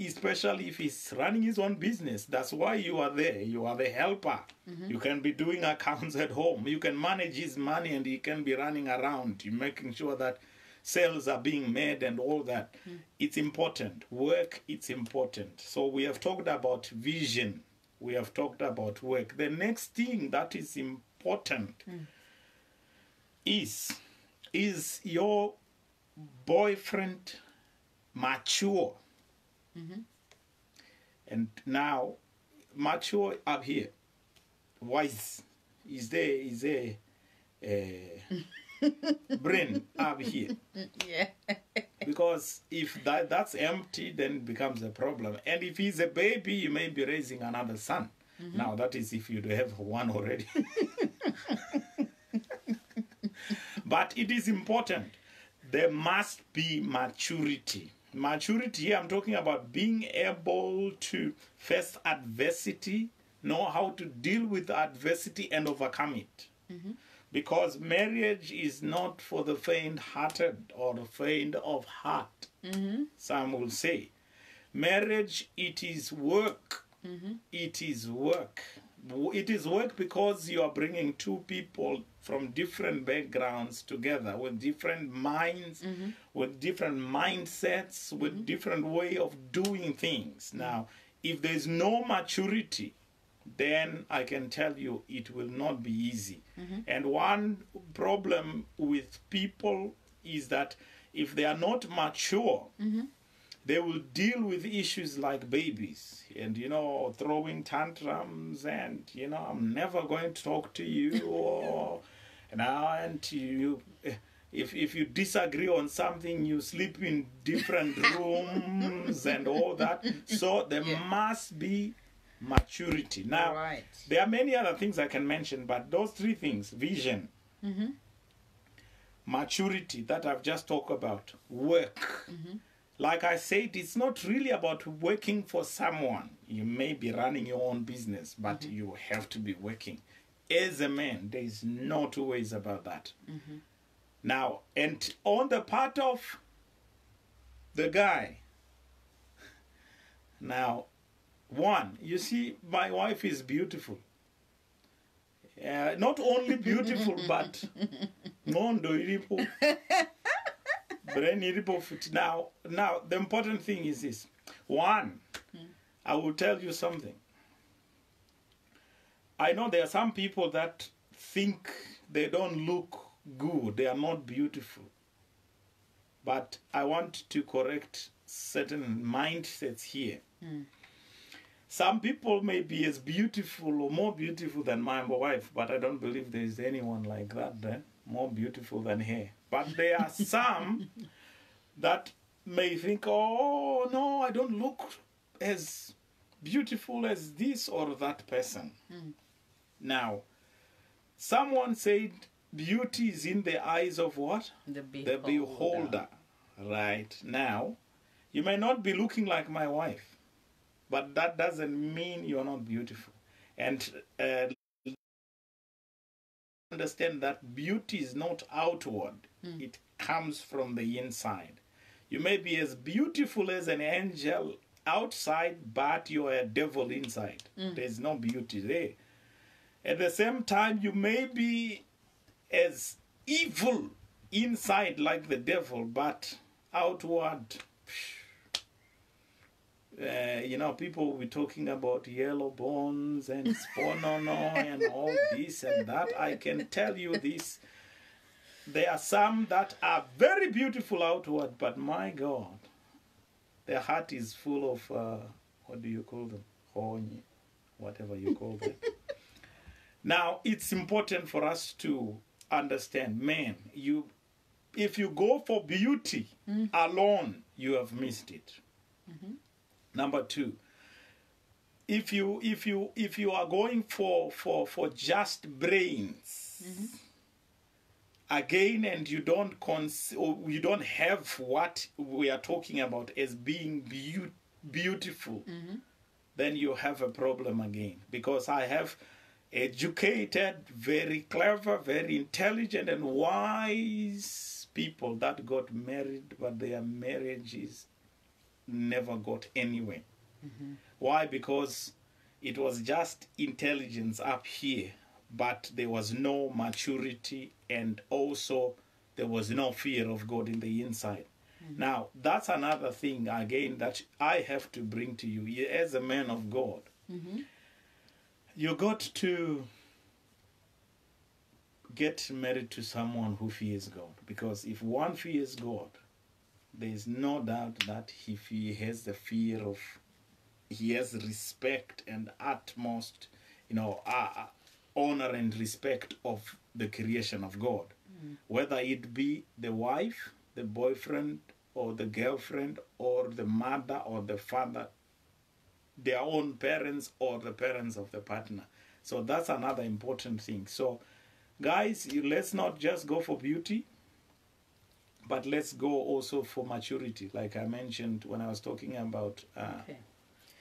Especially if he's running his own business, that's why you are there. You are the helper. You can be doing accounts at home. You can manage his money, and he can be running around, making sure that sales are being made and all that. It's important. Work, it's important. So we have talked about vision. We have talked about work. The next thing that is important is your boyfriend mature? And now, mature up here, wise, is there brain up here? Yeah. Because if that's empty, then it becomes a problem. And if he's a baby, you may be raising another son. Now, that is if you have one already. But it is important. There must be maturity. Maturity here, I'm talking about being able to face adversity, know how to deal with adversity and overcome it. Because marriage is not for the faint-hearted or the faint of heart, some will say. Marriage, it is work. It is work. It is work because you are bringing two people from different backgrounds together with different minds, with different mindsets, with different way of doing things. Now, if there's no maturity, then I can tell you it will not be easy. And one problem with people is that if they are not mature, they will deal with issues like babies and, throwing tantrums and, I'm never going to talk to you or, and you, if you disagree on something, you sleep in different rooms and all that. So there must be maturity. Now, there are many other things I can mention, but those three things, vision, maturity that I've just talked about, work. Like I said, it's not really about working for someone. You may be running your own business, but you have to be working. as a man, there is no two ways about that. Now, and on the part of the guy, now, one, you see, my wife is beautiful. Not only beautiful, but mondo iripo, brain iripo fit. Now, the important thing is this. One, I will tell you something. I know there are some people that think they don't look good, they are not beautiful. But I want to correct certain mindsets here. Some people may be as beautiful or more beautiful than my wife, but I don't believe there is anyone like that, more beautiful than her. But there are some that may think, oh, no, I don't look as beautiful as this or that person. Now, someone said beauty is in the eyes of what? The The beholder. Right. Now, you may not be looking like my wife, but that doesn't mean you're not beautiful. And understand that beauty is not outward. It comes from the inside. You may be as beautiful as an angel outside, but you're a devil inside. There's no beauty there. At the same time, you may be as evil inside like the devil, but outward, people will be talking about yellow bones and sponono and all this and that. I can tell you this. There are some that are very beautiful outward, but my God, their heart is full of, what do you call them? Honey, whatever you call them. Now, it's important for us to understand, man, if you go for beauty alone, you have missed it. Number two, if you are going for just brains, again, and you don't have what we are talking about as being beautiful, then you have a problem again. Because I have educated, very clever, very intelligent, and wise people that got married, but their marriages never got anywhere. Why? Because it was just intelligence up here, but there was no maturity, and also there was no fear of God in the inside. Now, that's another thing, again, that I have to bring to you as a man of God. You got to get married to someone who fears God. Because if one fears God, there is no doubt that if he has the fear of, he has respect and utmost, honor and respect of the creation of God. Whether it be the wife, the boyfriend, or the girlfriend, or the mother, or the father, their own parents, or the parents of the partner. So that's another important thing. So, guys, let's not just go for beauty, but let's go also for maturity, like I mentioned when I was talking about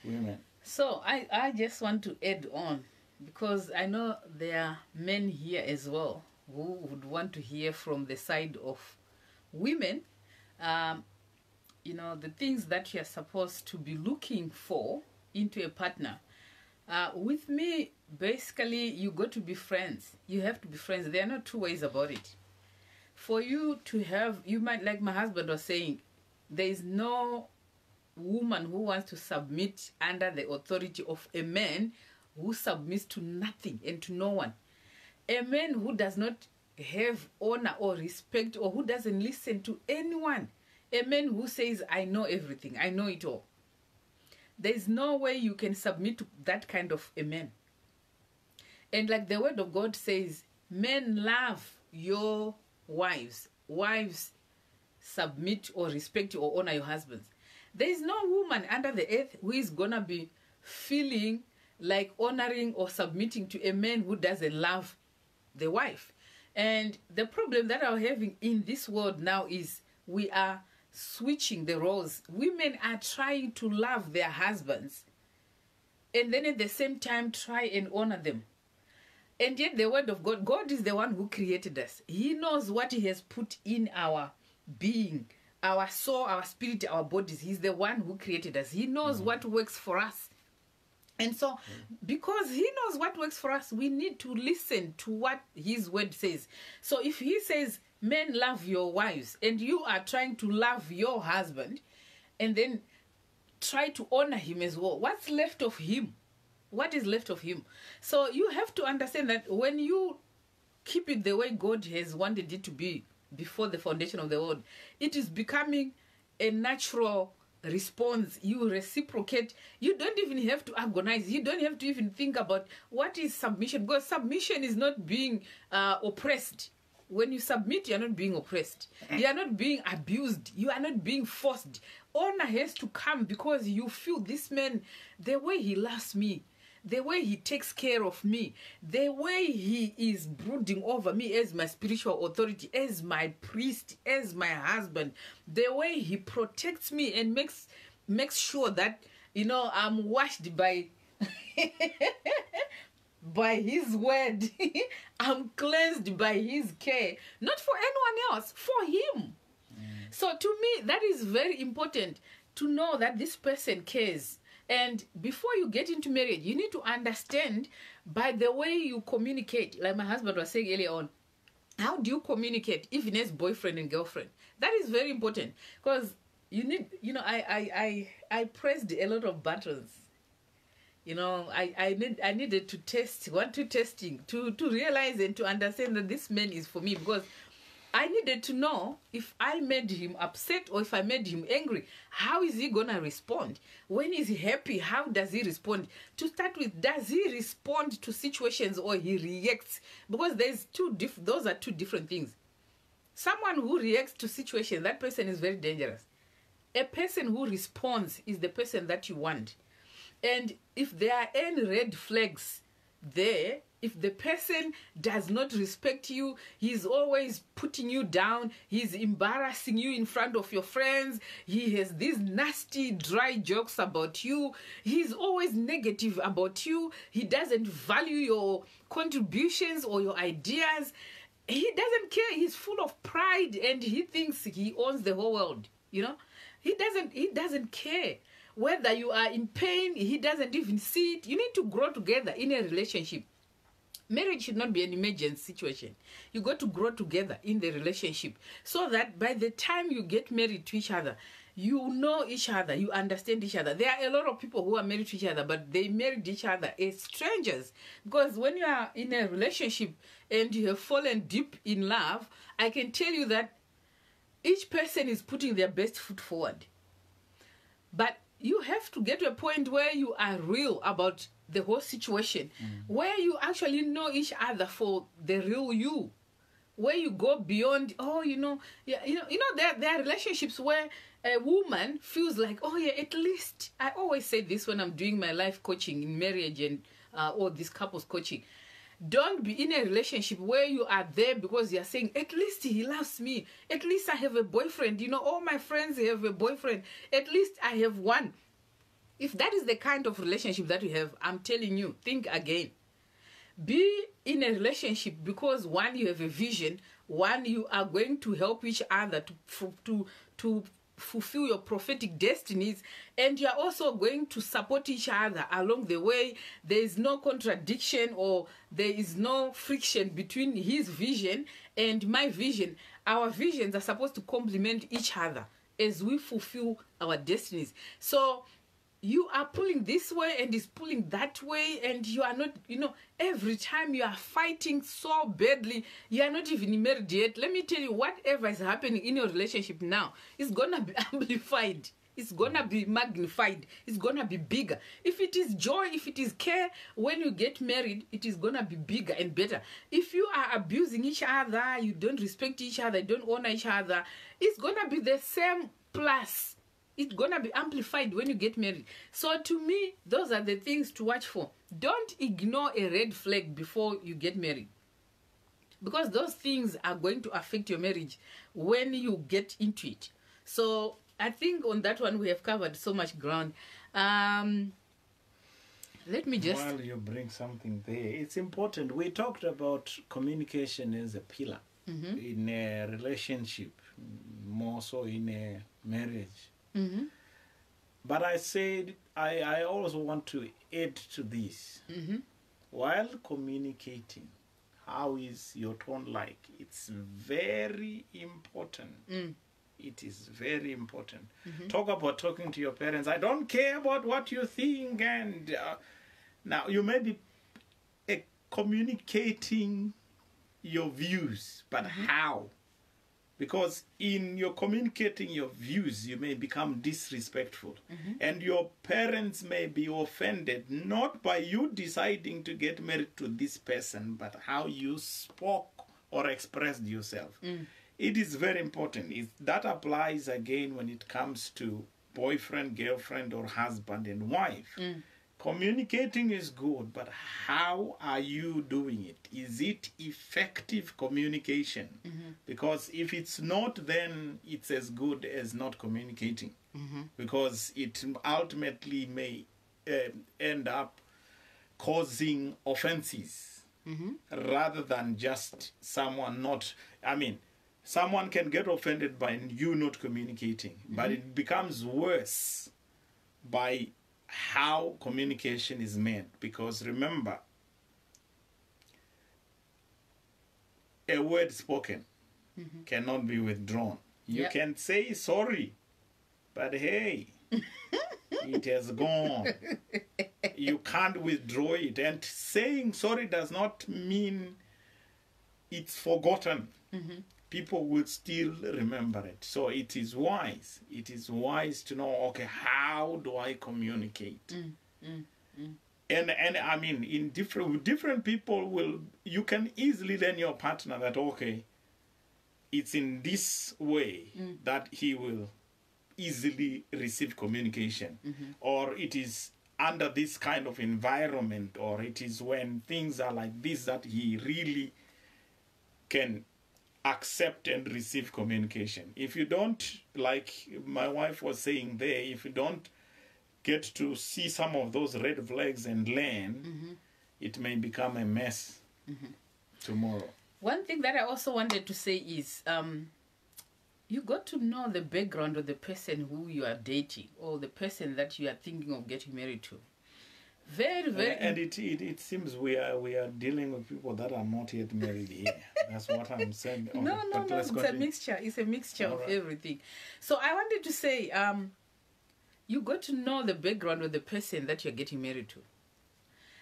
women. So I just want to add on, because I know there are men here as well who would want to hear from the side of women, the things that you're supposed to be looking for into a partner. With me, basically, you got to be friends. You have to be friends. There are no two ways about it. For you to have, you might, like my husband was saying, there is no woman who wants to submit under the authority of a man who submits to nothing and to no one. A man who does not have honor or respect, or who doesn't listen to anyone. A man who says, I know everything, I know it all. There is no way you can submit to that kind of a man. And like the word of God says, men love your wives. Wives, submit or respect or honor your husbands. There is no woman under the earth who is going to be feeling like honoring or submitting to a man who doesn't love the wife. And the problem that I'm having in this world now is we are switching the roles. Women are trying to love their husbands and then at the same time try and honor them. And yet the word of God, God is the one who created us. He knows what he has put in our being, our soul, our spirit, our bodies. He's the one who created us. He knows what works for us. And so, because he knows what works for us, we need to listen to what his word says. So if he says, men, love your wives, and you are trying to love your husband, and then try to honor him as well, what's left of him? What is left of him? So you have to understand that when you keep it the way God has wanted it to be before the foundation of the world, it is becoming a natural response. You reciprocate. You don't even have to agonize. You don't have to even think about what is submission, because submission is not being oppressed. When you submit, you are not being oppressed. You are not being abused. You are not being forced. Honor has to come because you feel this man, the way he loves me, the way he takes care of me, the way he is brooding over me as my spiritual authority, as my priest, as my husband, the way he protects me and makes sure that, you know, I'm washed by by his word. I'm cleansed by his care, not for anyone else, for him. So to me, that is very important to know that this person cares. And before you get into marriage, you need to understand by the way you communicate, like my husband was saying earlier on, how do you communicate even as boyfriend and girlfriend? That is very important, because you need, you know, I pressed a lot of buttons. You know, I needed to test, testing to realize and to understand that this man is for me, because I needed to know if I made him upset or if I made him angry, how is he going to respond? When is he happy, how does he respond? To start with, does he respond to situations or he reacts? Because those are two different things. Someone who reacts to situations, that person is very dangerous. A person who responds is the person that you want. And if there are any red flags there, if the person does not respect you, he's always putting you down, he's embarrassing you in front of your friends, he has these nasty, dry jokes about you, he's always negative about you, he doesn't value your contributions or your ideas, he doesn't care, he's full of pride and he thinks he owns the whole world, you know? He doesn't care. Whether you are in pain, he doesn't even see it. You need to grow together in a relationship. Marriage should not be an emergency situation. You got to grow together in the relationship so that by the time you get married to each other, you know each other, you understand each other. There are a lot of people who are married to each other, but they married each other as strangers. Because when you are in a relationship and you have fallen deep in love, I can tell you that each person is putting their best foot forward. But you have to get to a point where you are real about the whole situation, where you actually know each other for the real you, where you go beyond, there are relationships where a woman feels like, oh yeah, at least, I always say this when I'm doing my life coaching in marriage and or this couples coaching. Don't be in a relationship where you are there because you're saying, at least he loves me. At least I have a boyfriend. You know, all my friends have a boyfriend. At least I have one. If that is the kind of relationship that you have, I'm telling you, think again. Be in a relationship because one, you have a vision. One, you are going to help each other to fulfill your prophetic destinies, and you are also going to support each other along the way. There is no contradiction or there is no friction between his vision and my vision. Our visions are supposed to complement each other as we fulfill our destinies. So you are pulling this way and is pulling that way, and you are not, every time you are fighting so badly, you are not even married yet. Let me tell you, whatever is happening in your relationship now is going to be amplified. It's going to be magnified. It's going to be bigger. If it is joy, if it is care, when you get married, it is going to be bigger and better. If you are abusing each other, you don't respect each other, don't honor each other, it's going to be the same plus. It's going to be amplified when you get married. So to me, those are the things to watch for. Don't ignore a red flag before you get married, because those things are going to affect your marriage when you get into it. So I think on that one we have covered so much ground. Let me just... While you bring something there, it's important. We talked about communication as a pillar in a relationship, more so in a marriage. But I said, I also want to add to this. While communicating, how is your tone like? It's very important. It is very important. Talk about talking to your parents. I don't care about what you think. And now you may be communicating your views, but how? Because in your communicating your views, you may become disrespectful. And your parents may be offended, not by you deciding to get married to this person, but how you spoke or expressed yourself. It is very important. That applies again when it comes to boyfriend, girlfriend, or husband and wife. Communicating is good, but how are you doing it? Is it effective communication? Because if it's not, then it's as good as not communicating. Because it ultimately may end up causing offenses rather than just someone not... I mean, someone can get offended by you not communicating, but it becomes worse by how communication is made. Because remember, a word spoken cannot be withdrawn. You can say sorry, but hey, it has gone. You can't withdraw it. And saying sorry does not mean it's forgotten. People will still remember it. So it is wise. It is wise to know, okay, how do I communicate? And I mean, in different people you can easily learn your partner that, okay, it's in this way that he will easily receive communication. Or it is under this kind of environment, or it is when things are like this that he really can accept and receive communication. If you don't, like my wife was saying there, if you don't get to see some of those red flags and learn, it may become a mess tomorrow. One thing that I also wanted to say is you got to know the background of the person who you are dating or the person that you are thinking of getting married to. Very, very... And it seems we are dealing with people that are not yet married here. That's what I'm saying. Okay, no, it's a mixture. It's a mixture of everything. So I wanted to say, you got to know the background of the person that you're getting married to.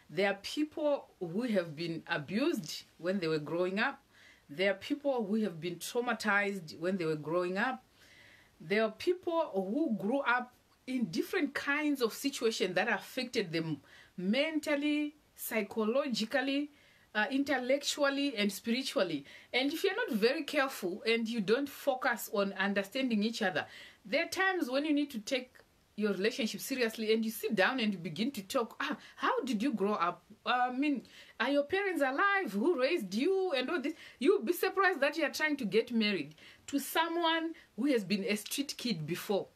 There are people who have been abused when they were growing up. There are people who have been traumatized when they were growing up. There are people who grew up in different kinds of situations that affected them mentally, psychologically, intellectually, and spiritually. And if you're not very careful and you don't focus on understanding each other, there are times when you need to take your relationship seriously and you sit down and you begin to talk. How did you grow up? I mean, are your parents alive? Who raised you? And all this. You'll be surprised that you're trying to get married to someone who has been a street kid before,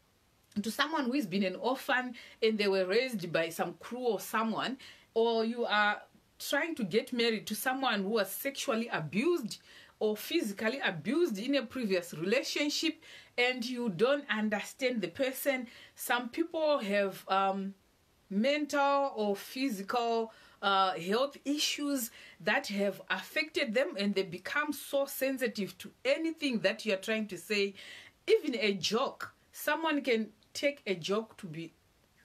to someone who has been an orphan and they were raised by some crew or someone, or you are trying to get married to someone who was sexually abused or physically abused in a previous relationship and you don't understand the person. Some people have mental or physical health issues that have affected them and they become so sensitive to anything that you're trying to say. Even a joke, someone can take a joke to be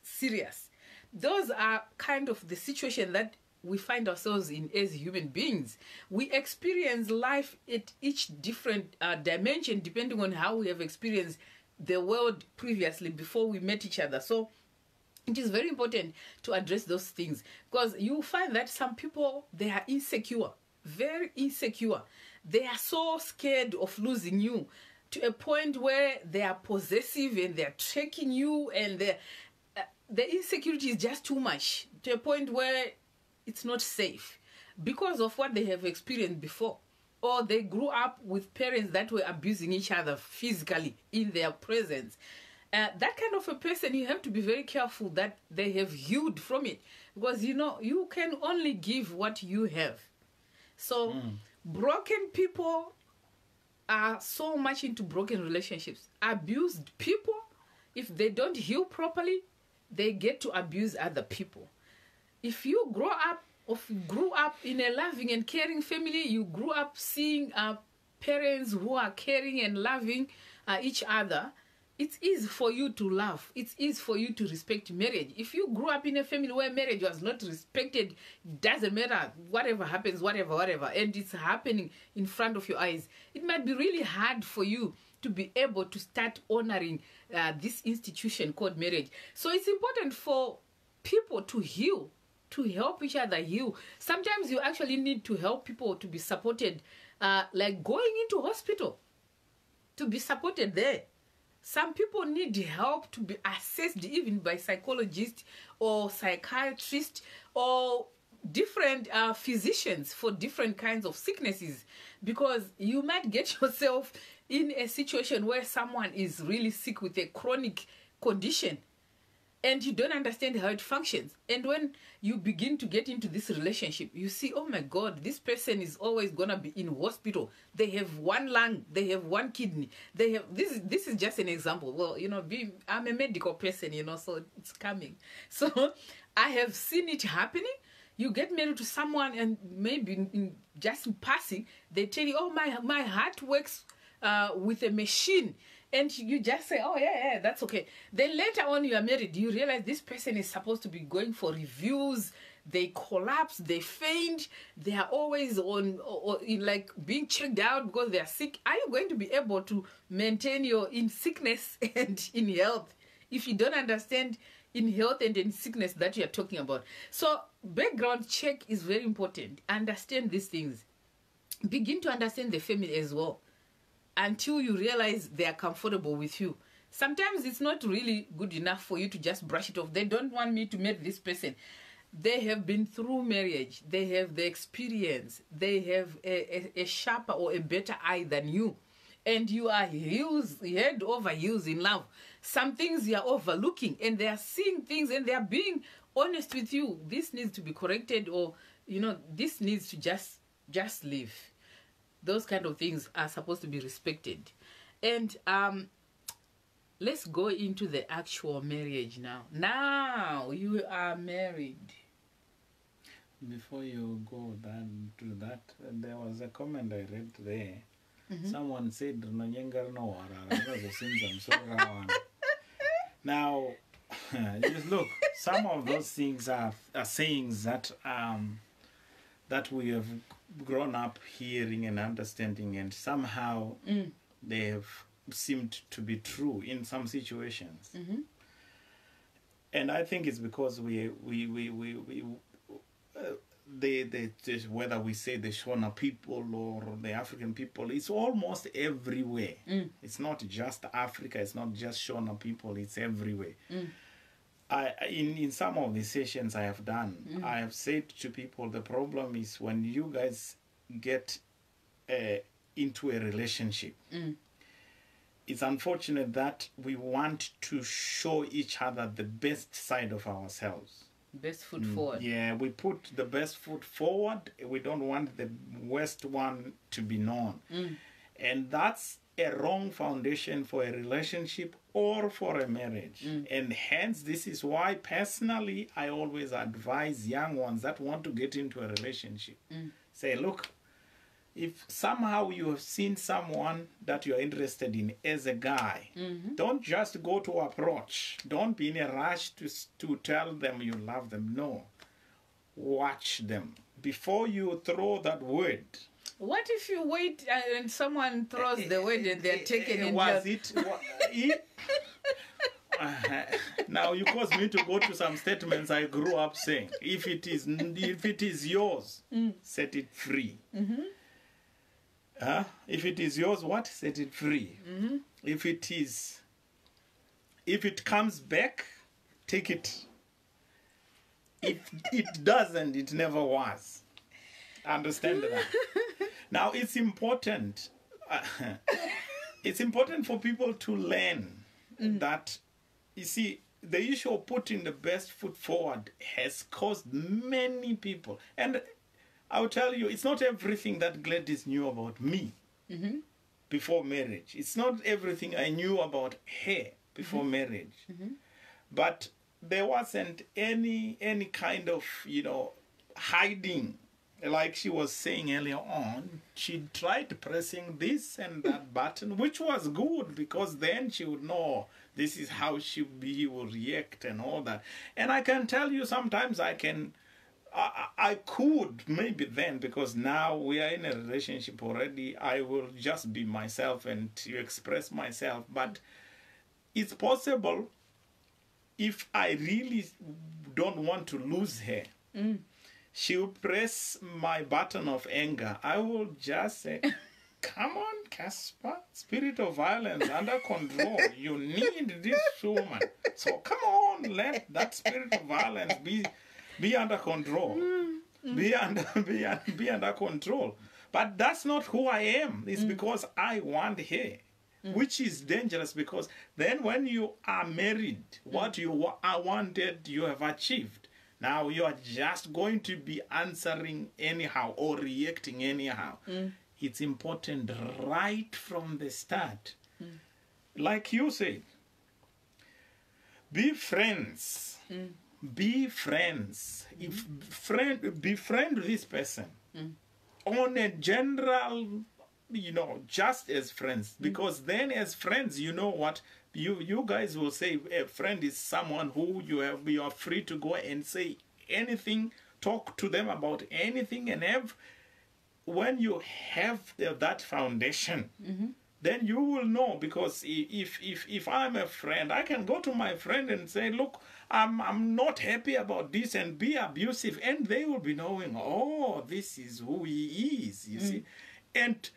serious. Those are kind of the situation that we find ourselves in as human beings. We experience life at each different dimension depending on how we have experienced the world previously before we met each other. So it is very important to address those things because you find that some people, they are insecure, very insecure. They are so scared of losing you to a point where they are possessive and they are tracking you, and the insecurity is just too much to a point where it's not safe because of what they have experienced before, or they grew up with parents that were abusing each other physically in their presence. That kind of a person, you have to be very careful that they have healed from it, because you can only give what you have. So broken people are so much into broken relationships. Abused people, if they don't heal properly, they get to abuse other people. If you grew up in a loving and caring family, you grew up seeing parents who are caring and loving each other, it's easy for you to love. It's easy for you to respect marriage. If you grew up in a family where marriage was not respected, doesn't matter, whatever happens, whatever, and it's happening in front of your eyes, it might be really hard for you to be able to start honoring this institution called marriage. So it's important for people to heal, to help each other heal. Sometimes you actually need to help people to be supported, like going into hospital, to be supported there. Some people need help to be assessed even by psychologists or psychiatrists or different physicians for different kinds of sicknesses, because you might get yourself in a situation where someone is really sick with a chronic condition and you don't understand how it functions. And when you begin to get into this relationship, you see, oh my God, this person is always gonna be in hospital. They have one lung, they have one kidney, they have this is just an example. Well, I'm a medical person, so it's coming. So I have seen it happening. You get married to someone and maybe just in passing, they tell you, oh, my heart works with a machine. And you just say, oh, yeah, that's okay. Then later on you are married, you realize this person is supposed to be going for reviews. They collapse, they faint. They are always like being checked out because they are sick. Are you going to be able to maintain your in sickness and in health if you don't understand in health and in sickness that you are talking about? So background check is very important. Understand these things. Begin to understand the family as well, until you realize they are comfortable with you. Sometimes it's not really good enough for you to just brush it off. They don't want me to marry this person. They have been through marriage. They have the experience. They have a sharper or a better eye than you. And you are head over heels in love. Some things you are overlooking, and they are seeing things and they are being honest with you. This needs to be corrected, or, this needs to just leave. Those kind of things are supposed to be respected. And let's go into the actual marriage now. Now you are married. Before you go to that, there was a comment I read there. Mm-hmm. Someone said, now, just look, some of those things are sayings that that we have grown up hearing and understanding, and somehow they have seemed to be true in some situations. Mm-hmm. And I think it's because whether we say the Shona people or the African people, it's almost everywhere. It's not just Africa, it's not just Shona people, it's everywhere. In some of the sessions I have done, I have said to people, the problem is when you guys get into a relationship, it's unfortunate that we want to show each other the best side of ourselves. Best foot forward. Yeah, we put the best foot forward. We don't want the worst one to be known. And that's a wrong foundation for a relationship or for a marriage. And hence, this is why personally I always advise young ones that want to get into a relationship. Say, look, if somehow you have seen someone that you're interested in as a guy, don't just go to approach. Don't be in a rush to tell them you love them. No. Watch them. Before you throw that word. What if you wait and someone throws the word and they're taken in? Now you cause me to go to some statements I grew up saying. If it is yours, set it free. If it is yours, what? Set it free. If it comes back, take it. If it doesn't, it never was. Understand that? Now it's important. It's important for people to learn that, you see, the issue of putting the best foot forward has caused many people. And I'll tell you, it's not everything that Gladys knew about me before marriage. It's not everything I knew about her before marriage. But there wasn't any kind of, hiding. Like she was saying earlier on, she tried pressing this and that button, which was good because then she would know this is how he will react and all that. And I can tell you sometimes I could maybe then, because now we are in a relationship already, I will just be myself and express myself. But it's possible if I really don't want to lose her, she will press my button of anger. I will just say, come on, Casper, spirit of violence under control. You need this woman. So come on, let that spirit of violence be under control. Be under control. But that's not who I am. It's because I want her. Which is dangerous, because then when you are married, what you wanted, you have achieved. Now you are just going to be answering anyhow or reacting anyhow. It's important right from the start. Like you said, be friends. Be friends. Befriend this person on a general, just as friends. Because then as friends, you know what? You guys will say a friend is someone who you are free to go and say anything, talk to them about anything, and when you have that foundation, then you will know. Because if I'm a friend, I can go to my friend and say, look, I'm not happy about this, and be abusive, and they will be knowing, oh, this is who he is, you see. And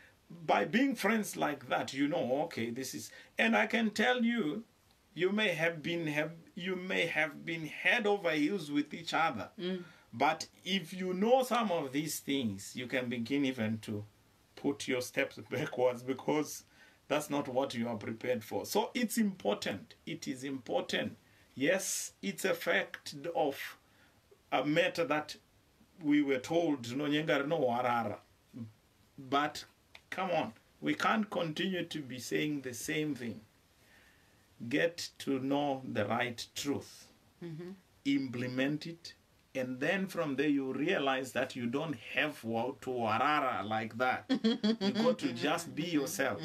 by being friends like that, okay, this is, and I can tell you, you may have been head over heels with each other, but if you know some of these things, you can begin even to put your steps backwards, because that's not what you are prepared for. So it's important. It is important. Yes, it's a fact of a matter that we were told, no nyengar no warara, but come on, we can't continue to be saying the same thing. Get to know the right truth. Implement it. And then from there you realize that you don't have to warara like that. You got to just be yourself.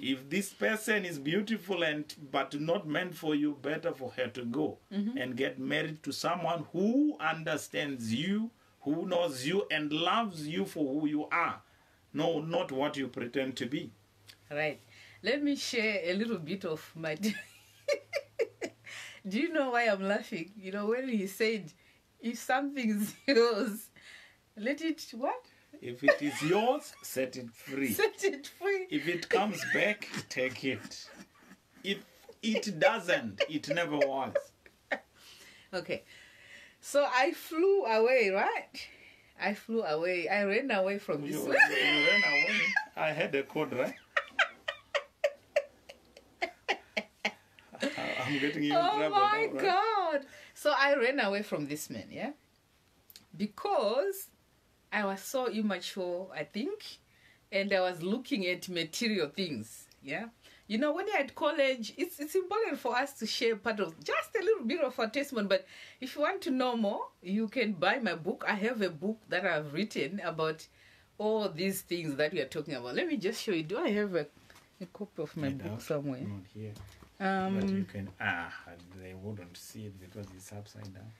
If this person is beautiful but not meant for you, better for her to go and get married to someone who understands you, who knows you and loves you for who you are. No, not what you pretend to be. Right. Let me share a little bit of my... Do you know why I'm laughing? When he said, if something is yours, let it, what? If it is yours, set it free. Set it free. If it comes back, take it. If it doesn't, it never was. Okay. So I flew away, right? I flew away. I ran away from this. You ran away. I had a code, right? I'm getting you in trouble. Oh my now, right? God. So I ran away from this man, yeah? Because I was so immature, I think, and I was looking at material things, yeah? When you're at college, it's important for us to share part of, just a little bit of our testimony, but if you want to know more, you can buy my book. I have a book that I've written about all these things that we are talking about. Let me just show you. Do I have a copy of my book somewhere? Not here. But you can, they wouldn't see it because it's upside down.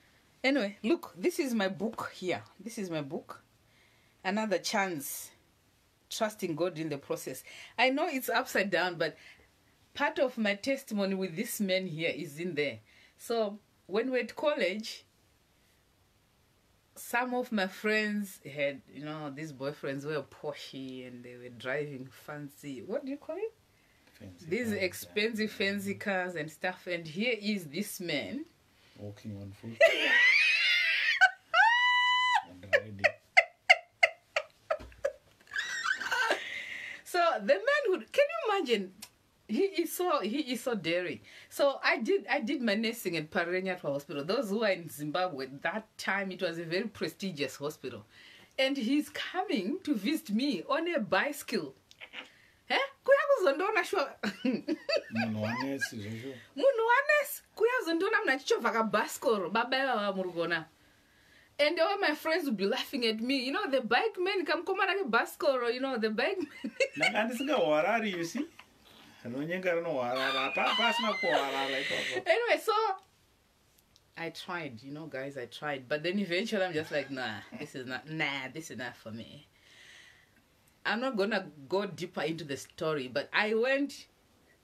Anyway, look, this is my book here. This is my book. Another Chance. Trusting God in the Process. I know it's upside down, but part of my testimony with this man here is in there. So when we were at college, some of my friends had, these boyfriends were poshy and they were driving fancy, what do you call it? Fancy These cars, expensive fancy cars and stuff. And here is this man. walking on foot. And riding. So the man would, can you imagine? He is so daring. So I did my nursing at Parenyatwa Hospital. Those who are in Zimbabwe, that time it was a very prestigious hospital. And he's coming to visit me on a bicycle. Eh? Kuyakuzondona shwa. Munhu wanesi zvozvo. Munhu wanesi kuyakuzondona mnachichova kabaskoro babaya wa murugona. And all my friends would be laughing at me. You know, the bike man come like a baskoro, you know, the bike man. Anyway, you see? Anyway, so I tried, you know, guys, I tried. But then eventually I'm just like, this is not for me. I'm not going to go deeper into the story, but I went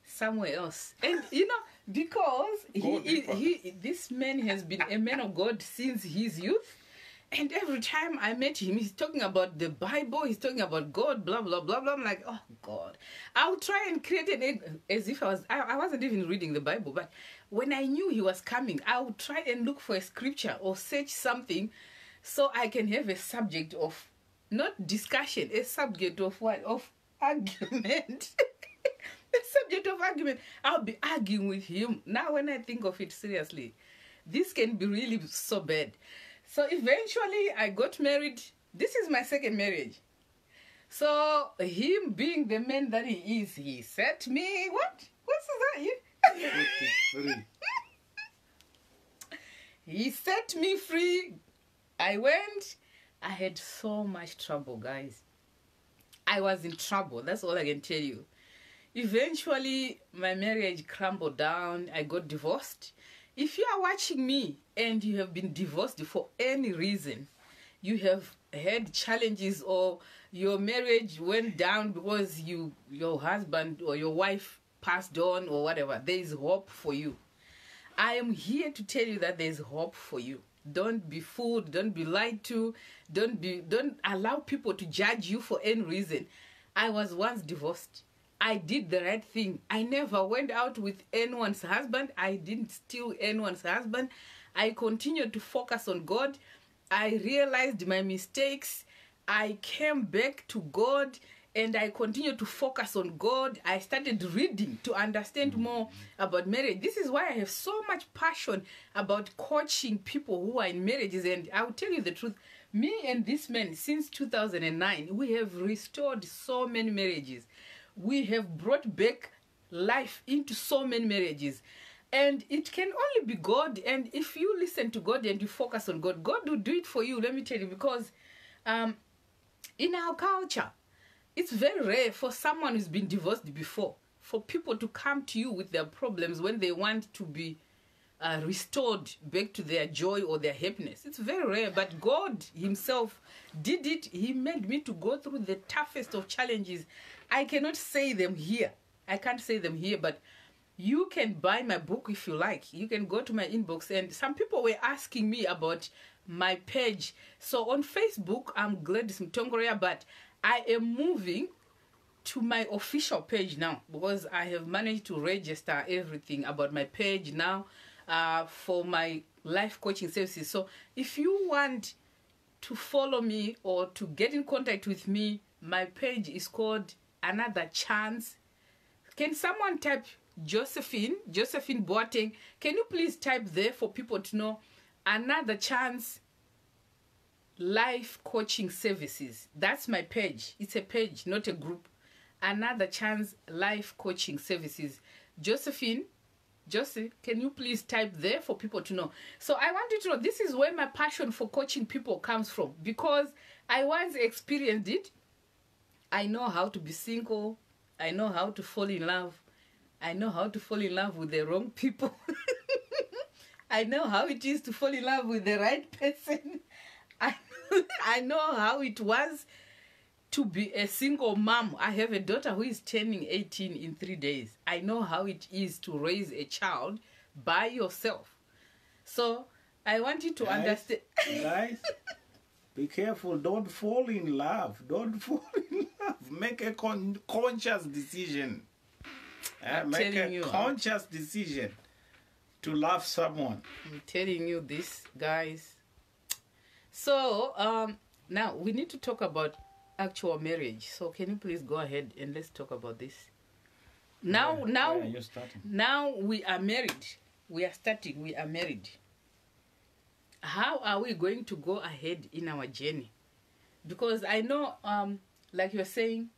somewhere else. And, you know, because this man has been a man of God since his youth. And every time I met him, he's talking about the Bible, he's talking about God, blah, blah, blah, blah. I'm like, oh, God. I'll try and create an as if I wasn't even reading the Bible. But when I knew he was coming, I would try and look for a scripture or search something so I can have a subject of, not discussion, a subject of what? Of argument. A subject of argument. I'll be arguing with him. Now when I think of it seriously, this can be really so bad. So eventually I got married. This is my second marriage. So him being the man that he is, he set me, what? What's that? 43. He set me free. I went. I had so much trouble, guys. I was in trouble. That's all I can tell you. Eventually, my marriage crumbled down. I got divorced. If you are watching me and you have been divorced for any reason, you have had challenges or your marriage went down because your husband or your wife passed on or whatever, there is hope for you. I am here to tell you that there is hope for you. Don't be fooled. Don't be lied to. Don't allow people to judge you for any reason. I was once divorced. I did the right thing. I never went out with anyone's husband. I didn't steal anyone's husband. I continued to focus on God. I realized my mistakes. I came back to God and I continued to focus on God. I started reading to understand more about marriage. This is why I have so much passion about coaching people who are in marriages. And I'll tell you the truth. Me and this man, since 2009, we have restored so many marriages. We have brought back life into so many marriages. And it can only be God. And if you listen to God and you focus on God, God will do it for you, let me tell you. Because in our culture, it's very rare for someone who's been divorced before, for people to come to you with their problems when they want to be restored back to their joy or their happiness. It's very rare, but God himself did it. He made me to go through the toughest of challenges. I cannot say them here. I can't say them here, but you can buy my book if you like. You can go to my inbox, and some people were asking me about my page. So on Facebook, I'm Gladys Mtongoria, but I am moving to my official page now because I have managed to register everything about my page now for my life coaching services. So if you want to follow me or to get in contact with me, my page is called Another Chance. Can someone type Josephine Boateng? Can you please type there for people to know? Another Chance Life Coaching Services. That's my page. It's a page, not a group. Another Chance Life Coaching Services. Josephine, can you please type there for people to know? So I want you to know this is where my passion for coaching people comes from, because I once experienced it. I know how to be single. I know how to fall in love. I know how to fall in love with the wrong people. I know how it is to fall in love with the right person. I know how it was to be a single mom. I have a daughter who is turning 18 in 3 days. I know how it is to raise a child by yourself. So I want you to understand. Guys, be careful. Don't fall in love. Don't fall in love. Make a conscious decision. Make a conscious decision to love someone. I'm telling you this, guys. So now we need to talk about actual marriage. So can you please go ahead and let's talk about this? Now, Where are you starting? now we are married. We are starting. We are married. How are we going to go ahead in our journey? Because I know, like you're saying,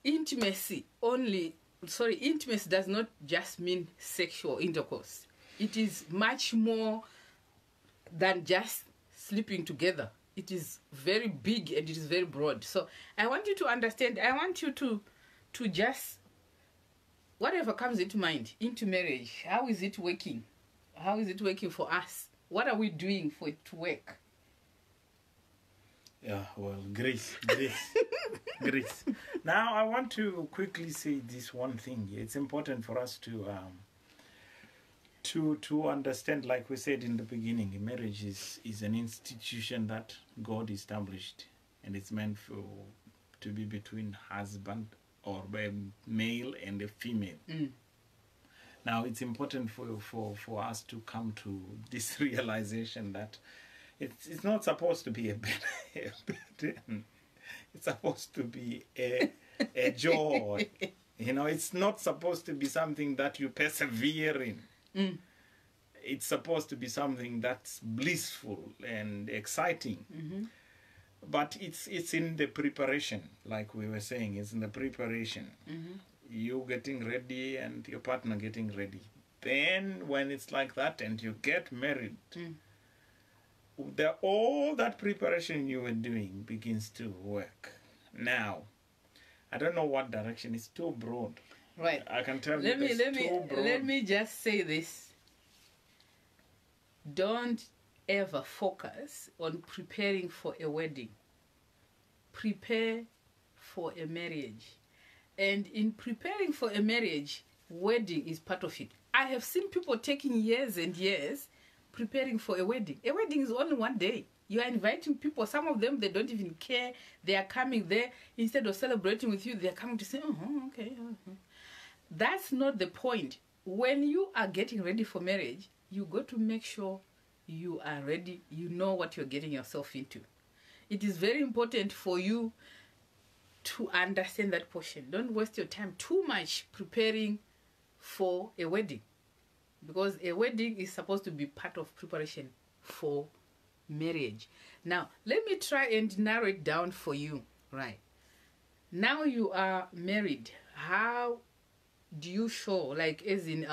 intimacy does not just mean sexual intercourse. It is much more than just sleeping together. It is very big and it is very broad. So I want you to understand, I want you to just, whatever comes into mind, into marriage, how is it working? How is it working for us? What are we doing for it to work? Yeah, well, grace. Grace. Now, I want to quickly say this one thing. It's important for us to understand, like we said in the beginning, marriage is an institution that God established, and it's meant to be between husband or a male and a female. Now, it's important for us to come to this realization that it's not supposed to be a burden. It's supposed to be a joy. It's not supposed to be something that you persevere in. It's supposed to be something that's blissful and exciting. But it's in the preparation, like we were saying. It's in the preparation. You getting ready and your partner getting ready. Then when it's like that and you get married, all that preparation you were doing begins to work. Now, I don't know what direction. It's too broad. Right. I can tell Let me just say this. Don't ever focus on preparing for a wedding. Prepare for a marriage. And in preparing for a marriage, wedding is part of it. I have seen people taking years and years preparing for a wedding. A wedding is only one day. You are inviting people. Some of them, they don't even care. They are coming there. Instead of celebrating with you, they are coming to say, okay. That's not the point. When you are getting ready for marriage, you got to make sure you are ready. You know what you're getting yourself into. It is very important for you to understand that portion. Don't waste your time too much preparing for a wedding, because a wedding is supposed to be part of preparation for marriage. Now, let me try and narrow it down for you. Right. Now you are married. How do you show, like, as in,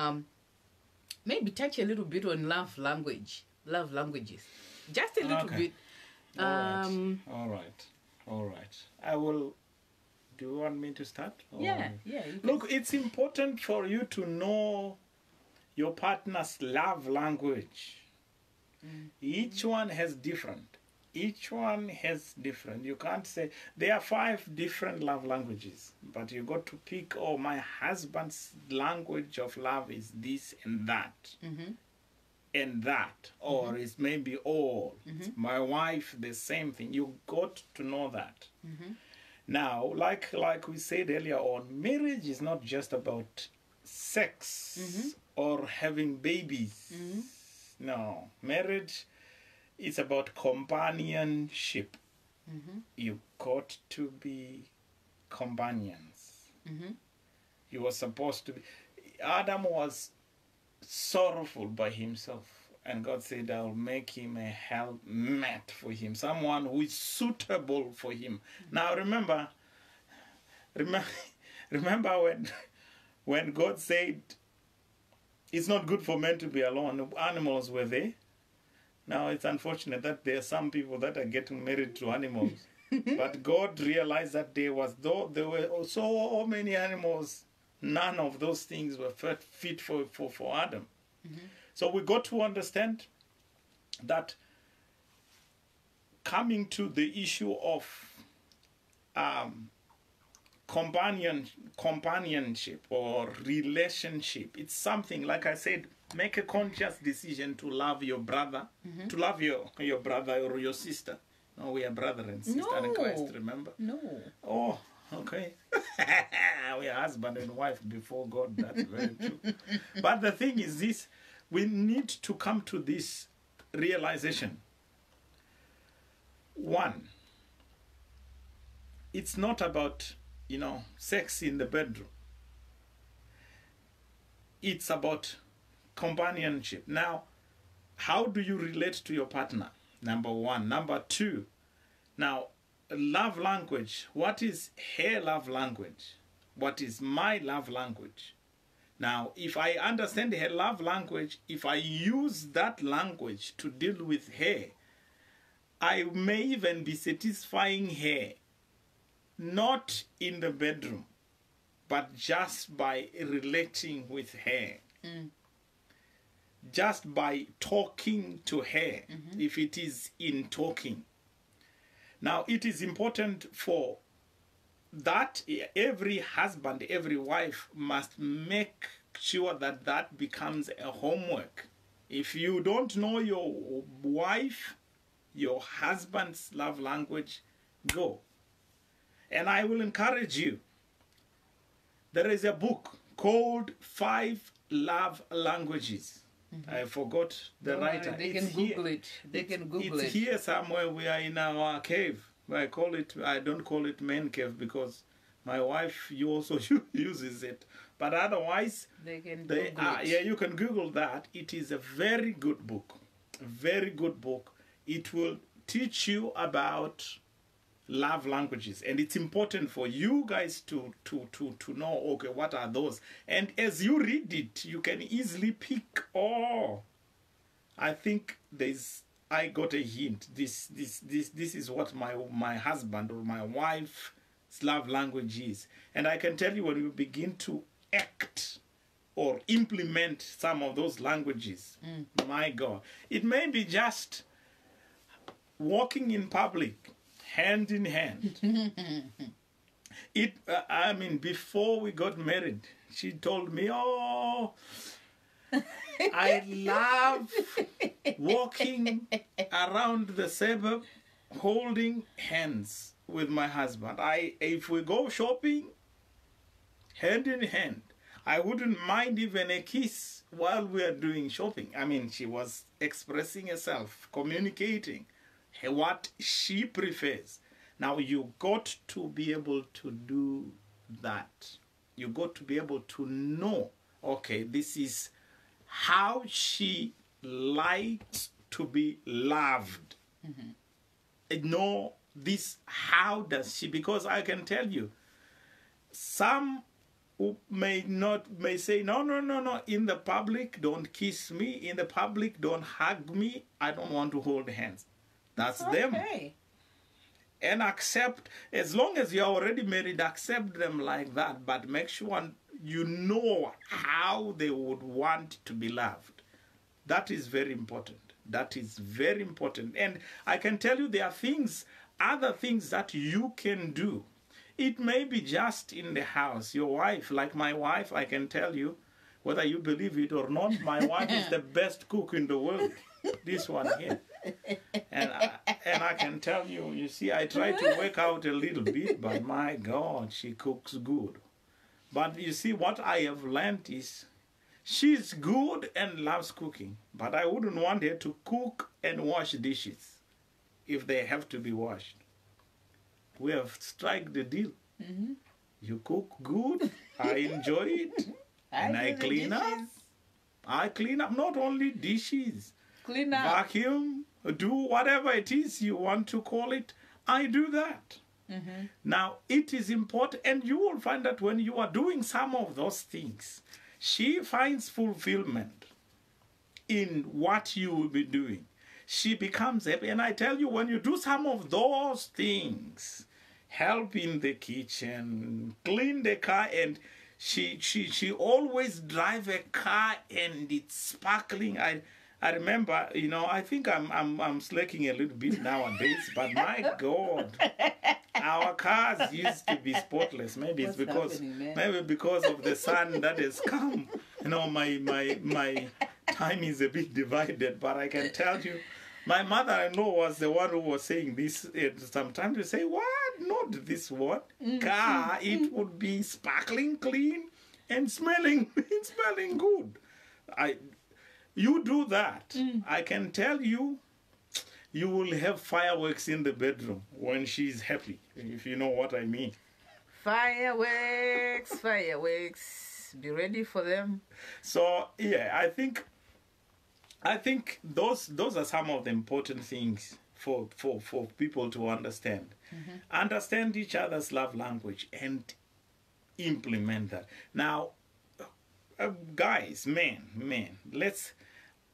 maybe touch a little bit on love languages. Just a little bit. All right. I will. Do you want me to start? Yeah. Look, it's important for you to know your partner's love language. Each one has different. You can't say there are 5 different love languages, but you got to pick, my husband's language of love is this and that. And that, or it's maybe all. My wife, the same thing. You got to know that. Now, like we said earlier on, marriage is not just about sex or having babies. No, marriage is about companionship. You got to be companions. You were supposed to be. Adam was sorrowful by himself, and God said, I'll make him a helpmate for him, someone who is suitable for him. Now remember when God said it's not good for men to be alone, animals were there. Now it's unfortunate that there are some people that are getting married to animals. But God realized that there were so many animals, none of those things were fit for Adam. So we got to understand that coming to the issue of companionship or relationship, it's something, like I said, make a conscious decision to love your brother, to love your brother or your sister. No, we are brother and sister in Christ, remember? No. Oh, okay. We are husband and wife before God. That's very true. But the thing is this, we need to come to this realization. One, it's not about, sex in the bedroom. it's about companionship. Now, how do you relate to your partner? Number one. Number two, now, love language. What is her love language? What is my love language? Now, if I understand her love language, if I use that language to deal with her, I may even be satisfying her, not in the bedroom, but just by relating with her. Just by talking to her, if it is in talking. Now, it is important for that every husband, every wife must make sure that that becomes a homework. If you don't know your wife, your husband's love language, go. And I will encourage you. There is a book called 5 Love Languages. I forgot the writer. They can Google it. They can Google it. It's here somewhere. We are in our cave. I don't call it man cave because my wife also uses it. But otherwise, they can Google it. Yeah, you can Google that. It is a very good book. A very good book. It will teach you about love languages, and it's important for you guys to know, okay, what are those? And as you read it, you can easily pick, I think I got a hint. This is what my husband or my wife's love language is. And I can tell you, when you begin to act or implement some of those languages, my God, it may be just walking in public, hand in hand. I mean, before we got married, she told me, I love walking around the suburb holding hands with my husband. If we go shopping, hand in hand. I wouldn't mind even a kiss while we are doing shopping. I mean, she was expressing herself, communicating what she prefers. Now, you got to be able to do that. You got to be able to know, okay, this is how she likes to be loved. Know this, how does she, because I can tell you, some who may say, no, in the public, don't kiss me. In the public, don't hug me. I don't want to hold hands. That's them. And accept, as long as you're already married, accept them like that. But make sure you know how they would want to be loved. That is very important. That is very important. And I can tell you there are other things that you can do. It may be just in the house. Your wife, like my wife, I can tell you, whether you believe it or not, my wife is the best cook in the world. This one here. And I can tell you, you see, I try to work out a little bit, but my God, she cooks good. But you see, what I have learned is she's good and loves cooking, but I wouldn't want her to cook and wash dishes if they have to be washed. We have struck the deal. You cook good, I enjoy it, and I clean up. I clean up not only dishes, clean up, vacuum, do whatever it is you want to call it. I do that. Now, it is important, and you will find that when you are doing some of those things, she finds fulfillment in what you will be doing. She becomes happy. And I tell you, when you do some of those things, help in the kitchen, clean the car, and she always drive a car and it's sparkling. I remember, you know, I think I'm slacking a little bit nowadays, but my God, our cars used to be spotless. Maybe it's because of the sun that has come. You know, my time is a bit divided, but I can tell you, my mother-in-law was the one who was saying this. Sometimes you say, what? Not this one. Car, it would be sparkling clean and smelling good. You do that. I can tell you, you will have fireworks in the bedroom when she's happy, if you know what I mean. Fireworks, fireworks. Be ready for them. So yeah, I think those are some of the important things for people to understand. Understand each other's love language and implement that. Now, guys, men,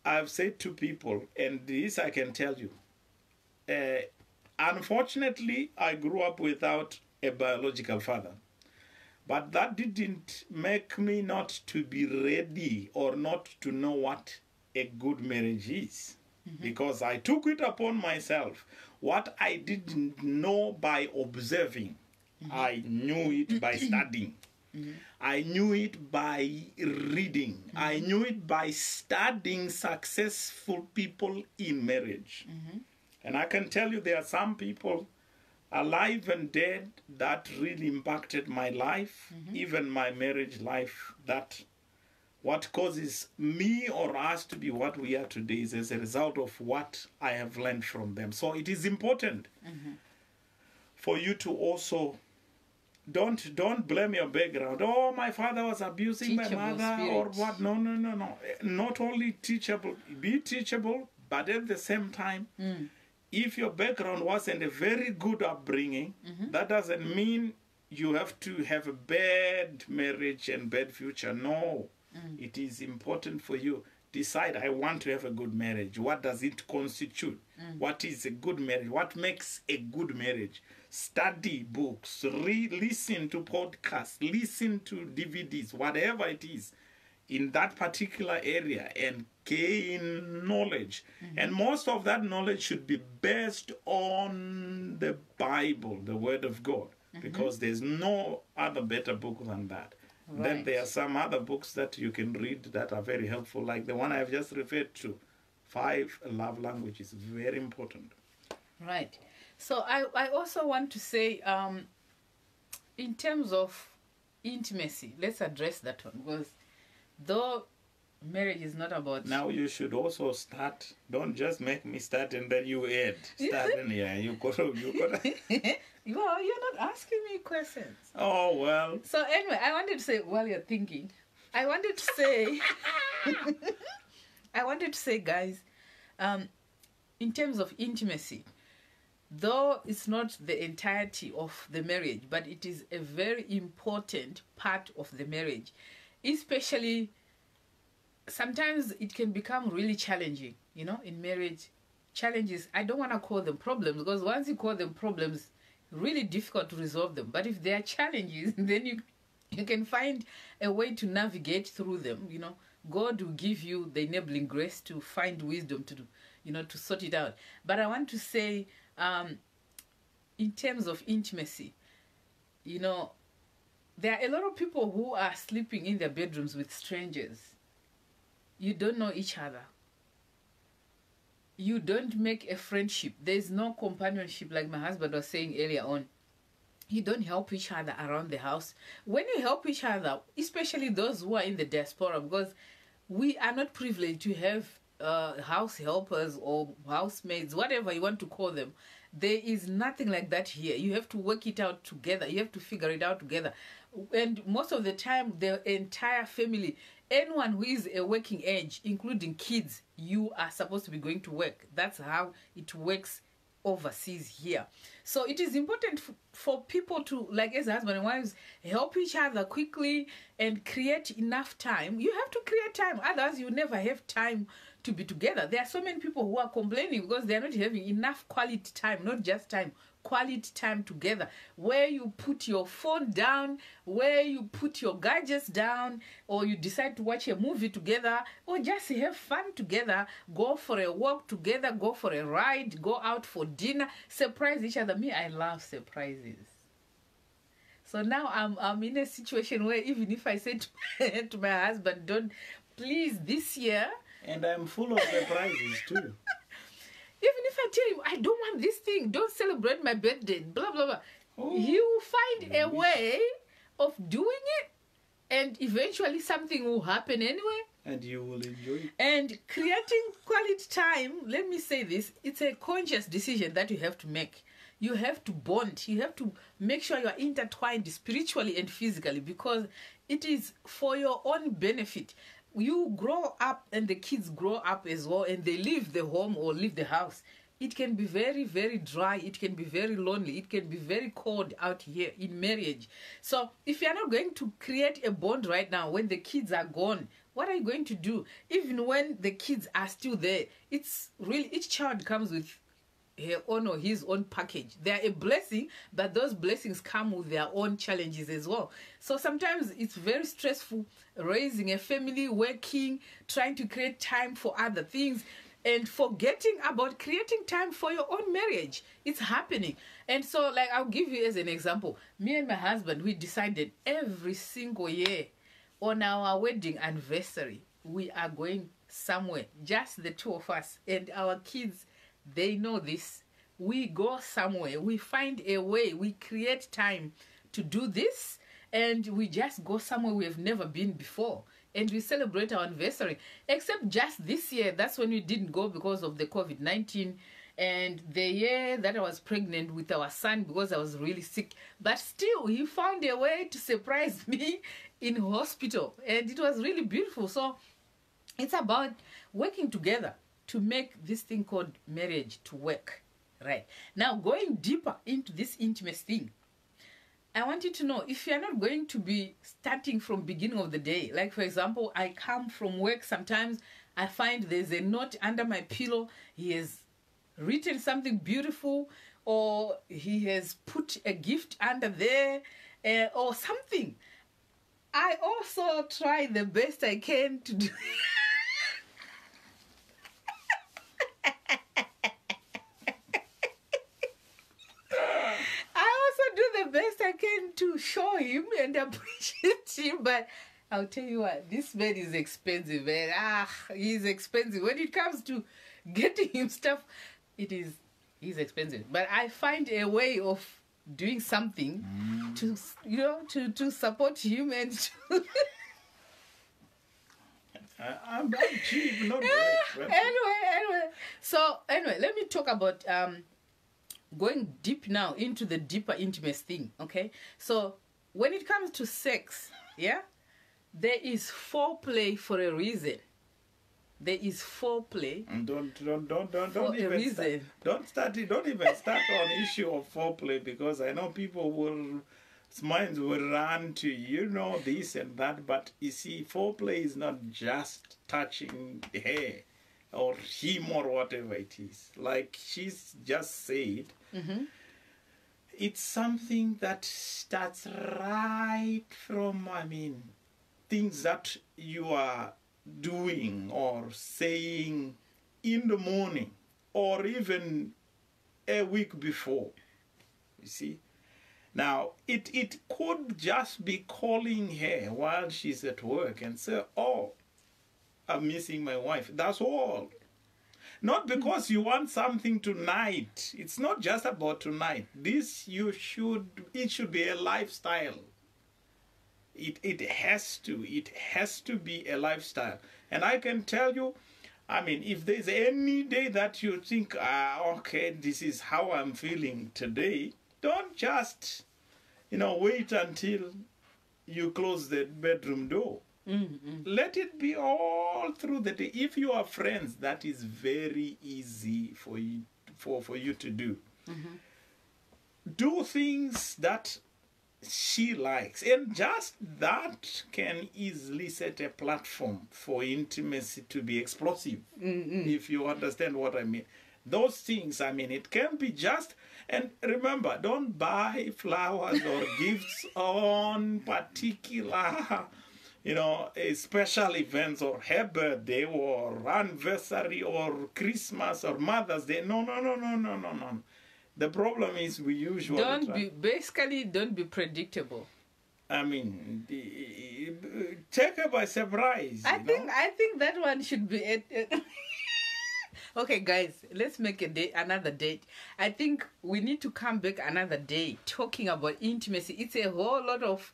I've said to people, and this I can tell you, unfortunately, I grew up without a biological father. But that didn't make me not to be ready or not to know what a good marriage is. Because I took it upon myself. What I didn't know by observing, I knew it by studying. I knew it by reading. I knew it by studying successful people in marriage. And I can tell you there are some people alive and dead that really impacted my life, even my marriage life, that what causes me or us to be what we are today is as a result of what I have learned from them. So it is important for you to also don't blame your background. Oh, my father was abusing my mother or what. No. Not only teachable, be teachable, but at the same time, if your background wasn't a very good upbringing, that doesn't mean you have to have a bad marriage and bad future. No. It is important for you. Decide, I want to have a good marriage. What does it constitute? What is a good marriage? What makes a good marriage? Study books, listen to podcasts, listen to DVDs, whatever it is in that particular area, and gain knowledge. And most of that knowledge should be based on the Bible, the Word of God, because there's no other better book than that. Right. Then there are some other books that you can read that are very helpful, like the one I've just referred to, 5 Love Languages, very important. Right. So I also want to say, in terms of intimacy, let's address that one, because though marriage is not about... Now you should also start. Don't just make me start and then you add. Start in here. You got Well, you're not asking me questions. Oh, well. So anyway, I wanted to say, while you're thinking, I wanted to say, guys, in terms of intimacy, though it's not the entirety of the marriage, but it is a very important part of the marriage, especially sometimes it can become really challenging, in marriage. Challenges, I don't want to call them problems, because once you call them problems, really difficult to resolve them. But if there are challenges, then you can find a way to navigate through them. God will give you the enabling grace to find wisdom to sort it out. But I want to say, in terms of intimacy, there are a lot of people who are sleeping in their bedrooms with strangers. You don't know each other. You don't make a friendship. There's no companionship, like my husband was saying earlier on. You don't help each other around the house. When you help each other, especially those who are in the diaspora, because we are not privileged to have house helpers or housemaids, whatever you want to call them. There is nothing like that here. You have to work it out together. You have to figure it out together. And most of the time, the entire family, anyone who is a working age, including kids, you are supposed to be going to work. That's how it works overseas here. So it is important for people to, like as husband and wives, help each other quickly and create enough time. You have to create time. Otherwise, you never have time to be together. There are so many people who are complaining because they are not having enough quality time, not just time, quality time together, where you put your phone down, where you put your gadgets down, or you decide to watch a movie together, or just have fun together, go for a walk together, go for a ride, go out for dinner, surprise each other. Me, I love surprises. So now I'm in a situation where even if I say to my husband, don't, please, this year... And I'm full of surprises too. Even if I tell him, I don't want this thing, don't celebrate my birthday, blah, blah, blah. Oh, he will find a way of doing it, and eventually something will happen anyway. And you will enjoy it. And creating quality time, let me say this, it's a conscious decision that you have to make. You have to bond. You have to make sure you are intertwined spiritually and physically, because it is for your own benefit. You grow up and the kids grow up as well, and they leave the home or leave the house. It can be very, very dry. It can be very lonely. It can be very cold out here in marriage. So if you're not going to create a bond right now when the kids are gone, what are you going to do? Even when the kids are still there, it's really, each child comes with her own or his own package. They're a blessing, but those blessings come with their own challenges as well. So sometimes it's very stressful raising a family, working, trying to create time for other things, and forgetting about creating time for your own marriage. It's happening. And so, like, I'll give you as an example. Me and my husband, we decided every single year on our wedding anniversary, we are going somewhere, just the two of us. And our kids, they know this. We go somewhere, we find a way, we create time to do this, and we just go somewhere we have never been before. And we celebrate our anniversary. Except just this year, that's when we didn't go because of the COVID-19. And the year that I was pregnant with our son, because I was really sick. But still, he found a way to surprise me in hospital. And it was really beautiful. So it's about working together to make this thing called marriage to work. Right. Now, going deeper into this intimacy thing, I want you to know, if you're not going to be starting from beginning of the day, like for example, I come from work, sometimes I find there's a note under my pillow, he has written something beautiful, or he has put a gift under there, or something. I also try the best I can to do the best I can to show him and appreciate him, but I'll tell you what, this man is expensive, man. He's expensive. When it comes to getting him stuff, he's expensive. But I find a way of doing something to support him and to I'm cheap, not very anyway. So let me talk about going deep now into the deeper intimacy thing, okay? So when it comes to sex, yeah, there is foreplay for a reason. There is foreplay. Don't even start on issue of foreplay, because I know people minds will run to this and that, but you see, foreplay is not just touching hair or him or whatever it is. Like she's just said, it's something that starts right from, things that you are doing or saying in the morning or even a week before. You see? Now, it could just be calling her while she's at work and say, oh, I'm missing my wife. That's all. Not because you want something tonight. It's not just about tonight. It should be a lifestyle. It has to be a lifestyle. And I can tell you, if there's any day that you think, okay, this is how I'm feeling today, don't just, wait until you close the bedroom door. Let it be all through the day. If you are friends, that is very easy for you to do. Do things that she likes, and just that can easily set a platform for intimacy to be explosive. If you understand what I mean. Those things, it can be just, and remember, don't buy flowers or gifts on particular special events, or her birthday or anniversary or Christmas or Mother's Day. No. The problem is we usually don't be predictable. Take her by surprise. I think that one should be it. Okay, guys, let's make another date. I think we need to come back another day talking about intimacy. It's a whole lot of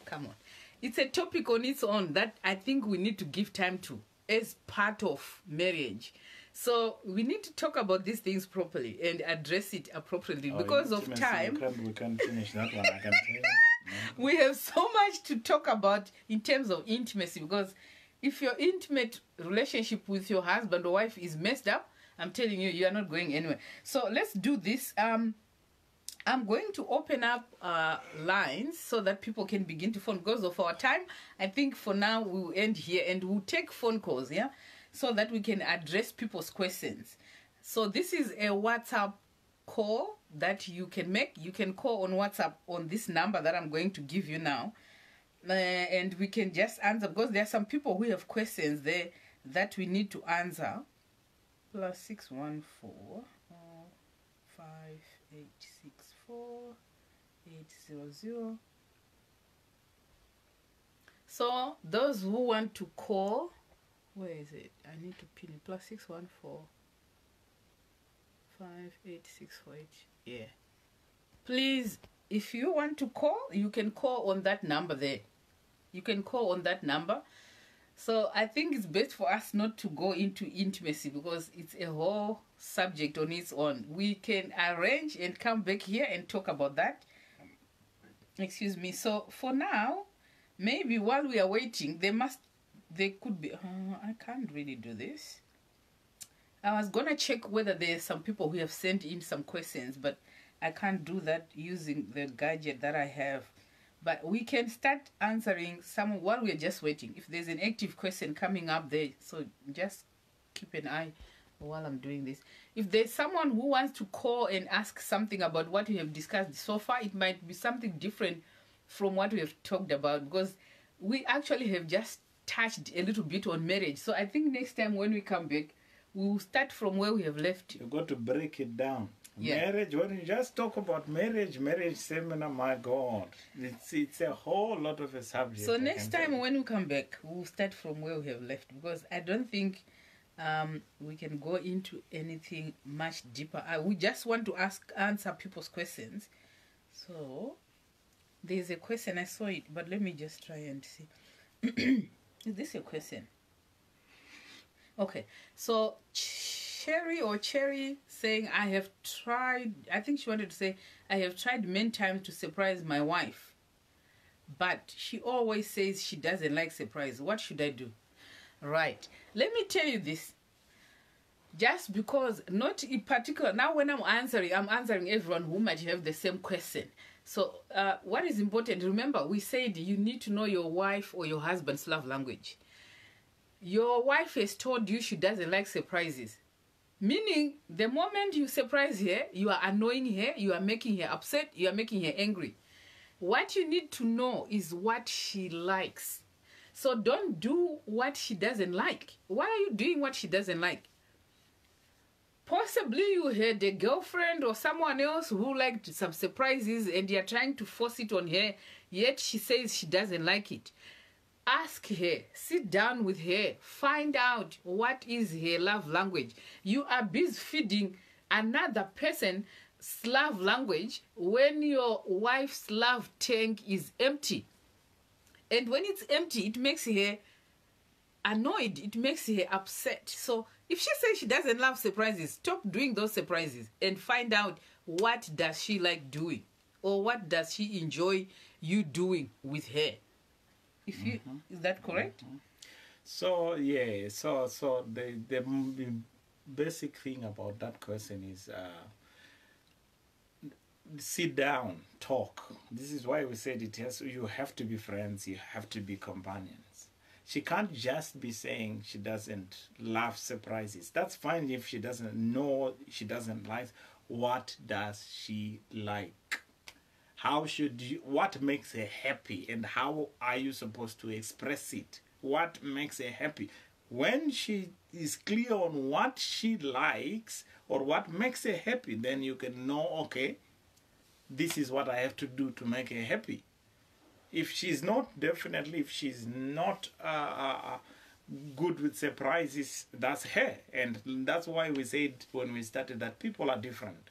come on. It's a topic on its own that I think we need to give time to as part of marriage. So we need to talk about these things properly and address it appropriately because of time. We can't finish that one, I can tell you. We have so much to talk about in terms of intimacy, because if your intimate relationship with your husband or wife is messed up, I'm telling you, you are not going anywhere. So let's do this. I'm going to open up lines so that people can begin to phone. Because of our time, I think for now we will end here and we'll take phone calls, yeah, so that we can address people's questions. So this is a WhatsApp call that you can make. You can call on WhatsApp on this number that I'm going to give you now. And we can just answer, because there are some people who have questions there that we need to answer. +614 5864 800. So those who want to call, where is it? I need to pin it. +614 58648. Yeah. Please, if you want to call, you can call on that number there. You can call on that number. So I think it's best for us not to go into intimacy, because it's a whole subject on its own. We can arrange and come back here and talk about that. Excuse me. So for now, maybe while we are waiting, there could be, I can't really do this. I was going to check whether there's some people who have sent in some questions, but I can't do that using the gadget that I have. But we can start answering some while we're just waiting. If there's an active question coming up there, so just keep an eye while I'm doing this. If there's someone who wants to call and ask something about what we have discussed so far, it might be something different from what we have talked about, because we actually have just touched a little bit on marriage. So I think next time when we come back, we'll start from where we have left. You've got to break it down. Yeah. Marriage, when you just talk about marriage seminar, my God, it's a whole lot of a subject. So next time when we come back, we'll start from where we have left, because I don't think we can go into anything much deeper. We just want to answer people's questions. So there's a question, I saw it, but let me just try and see. Is this your question? Okay, so Cherry saying, I have tried, I think she wanted to say, I have tried many times to surprise my wife, but she always says she doesn't like surprise. What should I do? Right. Let me tell you this. Just because, not in particular, now when I'm answering everyone who might have the same question. So what is important, remember, we said you need to know your wife or your husband's love language. Your wife has told you she doesn't like surprises. Meaning, the moment you surprise her, you are annoying her, you are making her upset, you are making her angry. What you need to know is what she likes. So don't do what she doesn't like. Why are you doing what she doesn't like? Possibly you had a girlfriend or someone else who liked some surprises and you're trying to force it on her, yet she says she doesn't like it. Ask her, sit down with her, find out what is her love language. You are busy feeding another person's love language when your wife's love tank is empty. And when it's empty, it makes her annoyed, it makes her upset. So if she says she doesn't love surprises, stop doing those surprises and find out what does she like doing, or what does she enjoy you doing with her. If you is that correct? So yeah, so the basic thing about that question is sit down, talk. This is why we said you have to be friends, you have to be companions. She can't just be saying she doesn't love surprises. That's fine if she doesn't know, she doesn't like. What does she like? What makes her happy, and how are you supposed to express it? What makes her happy? When she is clear on what she likes or what makes her happy, then you can know, okay, this is what I have to do to make her happy. If she's not good with surprises, that's her. And that's why we said when we started that people are different.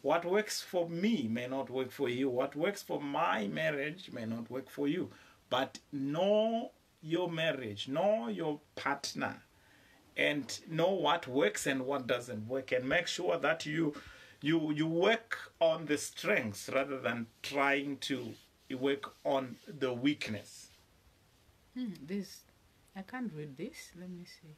What works for me may not work for you. What works for my marriage may not work for you. But know your marriage, know your partner, and know what works and what doesn't work, and make sure that you work on the strengths rather than trying to work on the weakness. This, I can't read this. Let me see.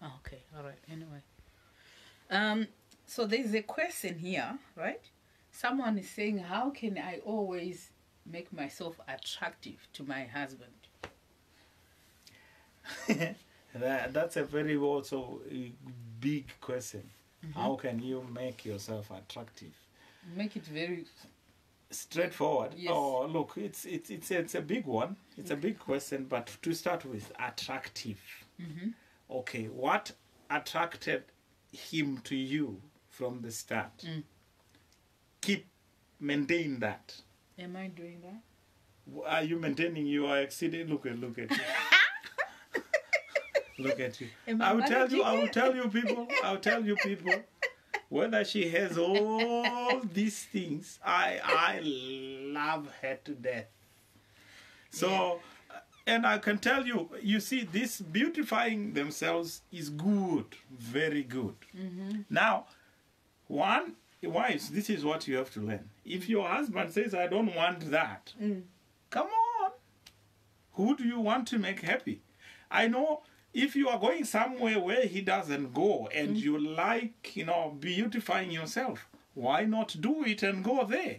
Oh, okay, all right. Anyway, so there's a question here, right? Someone is saying, how can I always make myself attractive to my husband? That's a very also big question. How can you make yourself attractive? Make it very straightforward. Yes. Oh, look, it's a big one. It's a big question, but to start with, attractive. Okay, what attracted him to you from the start? Maintain that. Am I doing that? Are you maintaining? You are exceeding. Look at you. Look at you. I'll tell you people. Whether she has all these things, I love her to death. So, and I can tell you, you see, this beautifying themselves is good, very good. Now, wives, this is what you have to learn. If your husband says, I don't want that, come on. Who do you want to make happy? I know if you are going somewhere where he doesn't go and you like, beautifying yourself, why not do it and go there?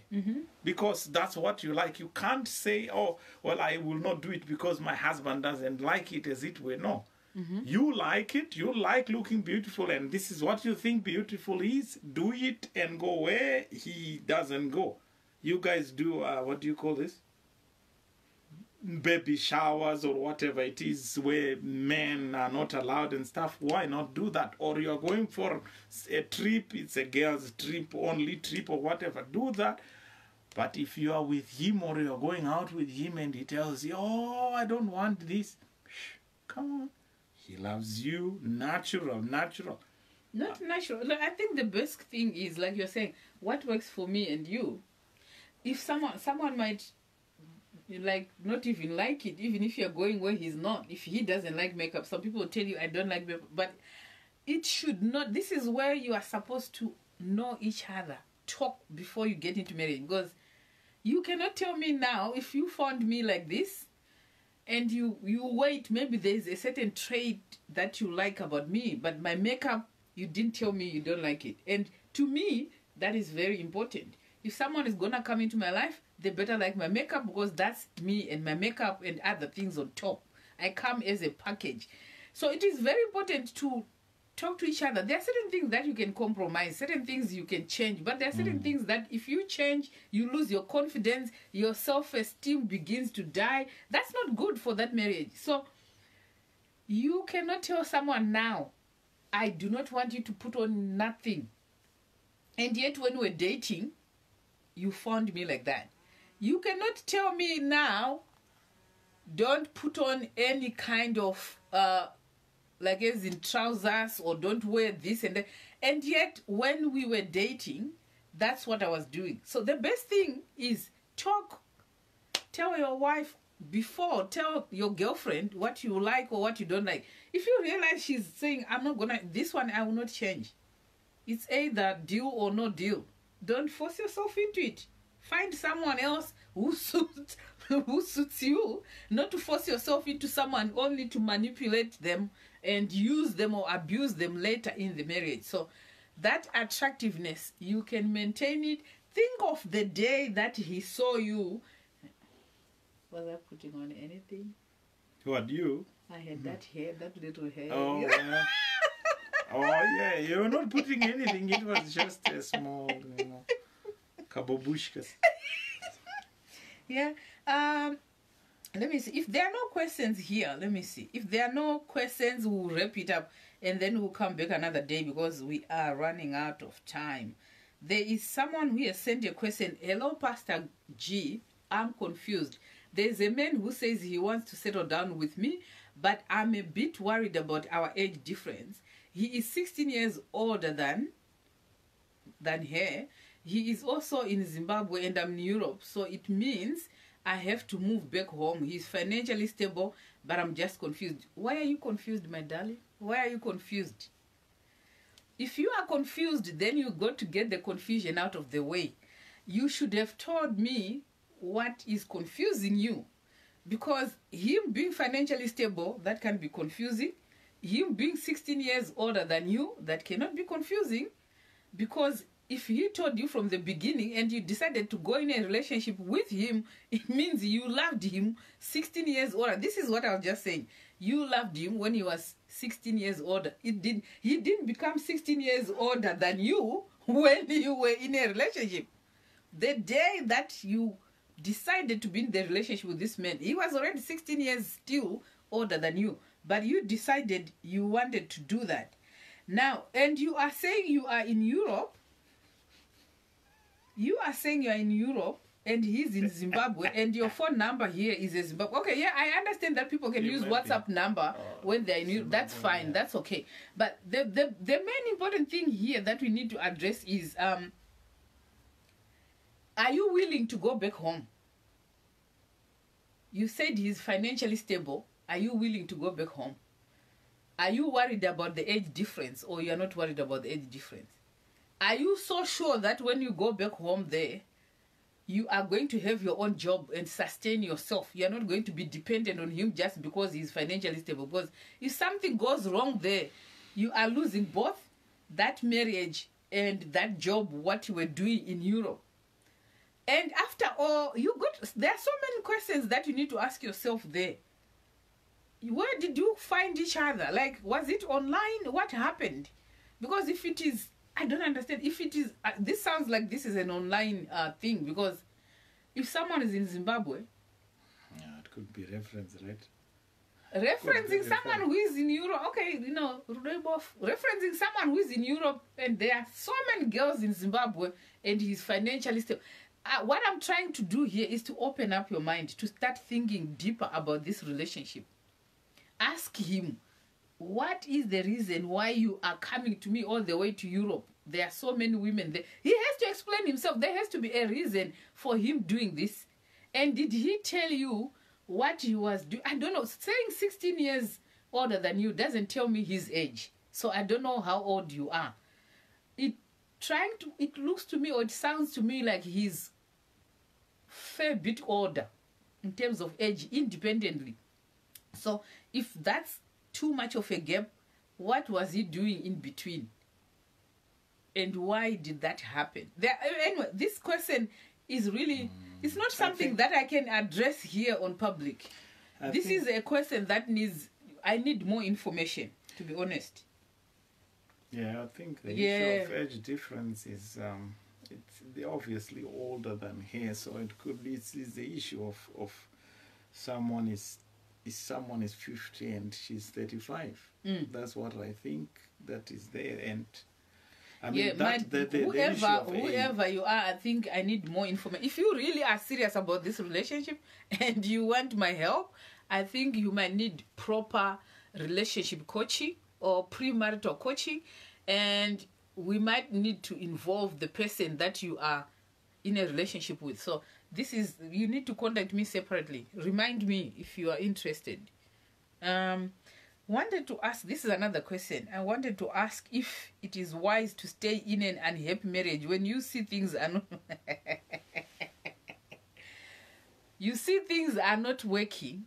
Because that's what you like. You can't say, oh, well, I will not do it because my husband doesn't like it, as it were. No. You like it. You like looking beautiful, and this is what you think beautiful is. Do it and go where he doesn't go. You guys do, what do you call this? Baby showers or whatever it is where men are not allowed and stuff. Why not do that? Or you're going for a trip, it's a girl's trip, only trip or whatever, do that. But if you are with him or you're going out with him and he tells you, oh, I don't want this, come on. He loves you. Natural. Not natural. No, I think the best thing is, like you're saying, what works for me and you. If someone might not even like it, even if you're going where he's not. If he doesn't like makeup, some people will tell you, I don't like makeup, but it should not. This is where you are supposed to know each other, talk before you get into marriage, because you cannot tell me now, if you found me like this and you wait, maybe there's a certain trait that you like about me, but my makeup, you didn't tell me you don't like it. And to me, that is very important. If someone is gonna come into my life, they better like my makeup, because that's me and my makeup and other things on top. I come as a package. So it is very important to talk to each other. There are certain things that you can compromise, certain things you can change, but there are certain things that if you change, you lose your confidence, your self-esteem begins to die. That's not good for that marriage. So you cannot tell someone now, I do not want you to put on nothing. And yet when we're dating, you found me like that. You cannot tell me now, don't put on any kind of, like as in trousers, or don't wear this and that. And yet, when we were dating, that's what I was doing. So the best thing is talk. Tell your wife before, tell your girlfriend what you like or what you don't like. If you realize she's saying, I'm not gonna, this one I will not change. It's either deal or no deal. Don't force yourself into it. Find someone else who suits you, not to force yourself into someone only to manipulate them and use them or abuse them later in the marriage. So that attractiveness, you can maintain it. Think of the day that he saw you. Was I putting on anything? What, you? I had that hair, that little hair. Oh, yeah. Oh, yeah. You were not putting anything. It was just a small, kabobushkas. Yeah. Let me see. If there are no questions here, let me see. If there are no questions, we'll wrap it up and then we'll come back another day because we are running out of time. There is someone who has sent a question. Hello, Pastor G. I'm confused. There's a man who says he wants to settle down with me, but I'm a bit worried about our age difference. He is 16 years older than her. He is also in Zimbabwe and I'm in Europe. So it means I have to move back home. He's financially stable, but I'm just confused. Why are you confused, my darling? Why are you confused? If you are confused, then you got to get the confusion out of the way. You should have told me what is confusing you. Because him being financially stable, that can be confusing. Him being 16 years older than you, that cannot be confusing. Because if he told you from the beginning and you decided to go in a relationship with him, it means you loved him 16 years older. This is what I was just saying. You loved him when he was 16 years older. He didn't become 16 years older than you when you were in a relationship. The day that you decided to be in the relationship with this man, he was already 16 years still older than you. But you decided you wanted to do that. Now, and you are saying you are in Europe. You are saying you are in Europe and he's in Zimbabwe and your phone number here is a Zimbabwe. Okay, yeah, I understand that people can use WhatsApp number when they're in Europe. That's fine. Yeah. That's okay. But the main important thing here that we need to address is, are you willing to go back home? You said he's financially stable. Are you willing to go back home? Are you worried about the age difference or you're not worried about the age difference? Are you so sure that when you go back home there, you are going to have your own job and sustain yourself? You're not going to be dependent on him just because he's financially stable. Because if something goes wrong there, you are losing both that marriage and that job, what you were doing in Europe. And after all, there are so many questions that you need to ask yourself there. Where did you find each other? Like, was it online? What happened? Because if it is, I don't understand. If it is, this sounds like this is an online thing. Because if someone is in Zimbabwe, yeah, it could be reference, right? Referencing someone who is in Europe, okay, referencing someone who is in Europe, and there are so many girls in Zimbabwe, and he's financially stable. What I'm trying to do here is to open up your mind, to start thinking deeper about this relationship. Ask him, what is the reason why you are coming to me all the way to Europe? There are so many women there. He has to explain himself. There has to be a reason for him doing this. And did he tell you what he was doing? I don't know. Saying 16 years older than you doesn't tell me his age. So I don't know how old you are. It looks to me, or it sounds to me like he's fair bit older in terms of age, independently. So if that's too much of a gap, what was he doing in between? And why did that happen? Anyway, this question is really, it's not something that I can address here on public. This is a question that I need more information, to be honest. Yeah, I think the issue of age difference is, they're obviously older than here, so it's the issue of someone is 50 and she's 35. That's what I think that is there. And I mean, whoever you are, I think I need more information. If you really are serious about this relationship and you want my help, I think you might need proper relationship coaching or premarital coaching, and we might need to involve the person that you are in a relationship with. So you need to contact me separately. Remind me if you are interested. Wanted to ask, this is another question. I wanted to ask if it is wise to stay in an unhappy marriage when you see things are not you see things are not working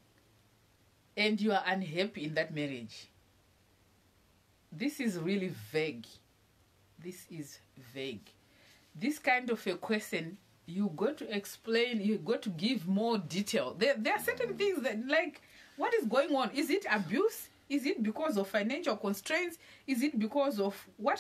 and you are unhappy in that marriage. This is really vague. This is vague. This kind of a question, you got to explain, you got to give more detail. There are certain things that, like, what is going on? Is it abuse? Is it because of financial constraints? Is it because of what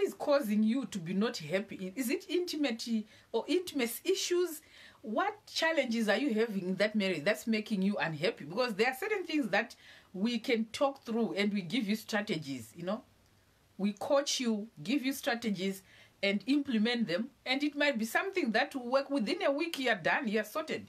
is causing you to be not happy? Is it intimacy or intimacy issues? What challenges are you having in that marriage that's making you unhappy? Because there are certain things that we can talk through and we give you strategies, We coach you, give you strategies and implement them. And it might be something that will work within a week, you're done, you're sorted.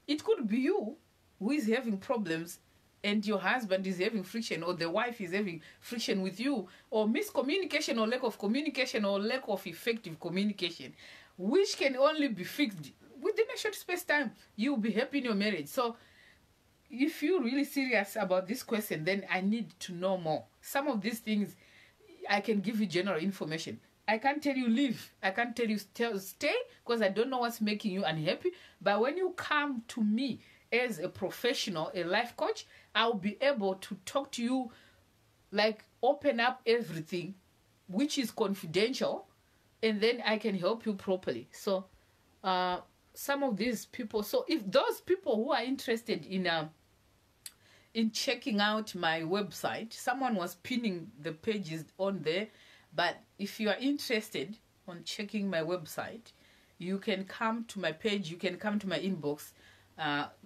It could be you who is having problems and your husband is having friction, or the wife is having friction with you, or miscommunication or lack of communication or lack of effective communication, which can only be fixed within a short space time. You'll be happy in your marriage. So if you're really serious about this question, then I need to know more. Some of these things, I can give you general information. I can't tell you leave. I can't tell you stay because I don't know what's making you unhappy. But when you come to me as a professional, a life coach, I'll be able to talk to you, like open up everything, which is confidential, and then I can help you properly. So some of these people, so if those people who are interested in checking out my website, someone was pinning the pages on there, but if you are interested on checking my website, you can come to my page, you can come to my inbox,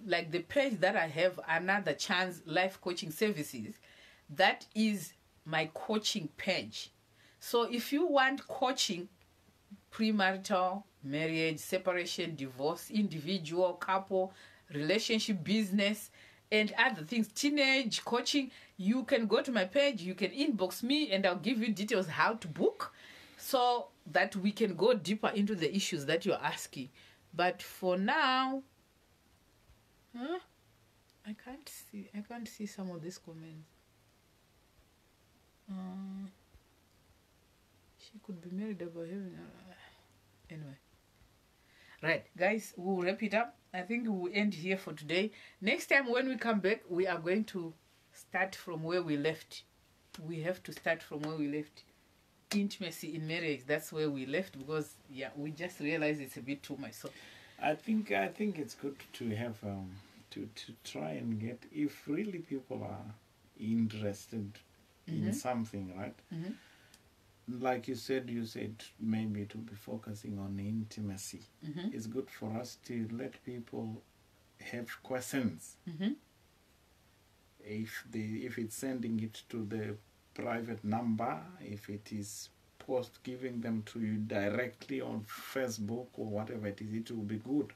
like the page that I have, Another Chance Life Coaching Services. That is my coaching page. So if you want coaching, premarital, marriage, separation, divorce, individual, couple, relationship, business, and other things, teenage coaching, you can go to my page, you can inbox me, and I'll give you details how to book so that we can go deeper into the issues that you're asking. But for now, I can't see some of these comments. She could be married about having anyway. Right, guys, we'll wrap it up. I think we'll end here for today. Next time when we come back, we are going to start from where we left. We have to start from where we left. Intimacy in marriage, that's where we left, because we just realized it's a bit too much. So I think it's good to have to try and get, if really people are interested in something, right? Like you said maybe to be focusing on intimacy. It's good for us to let people have questions. If it's sending it to the private number, if it is giving them to you directly on Facebook or whatever it is, it will be good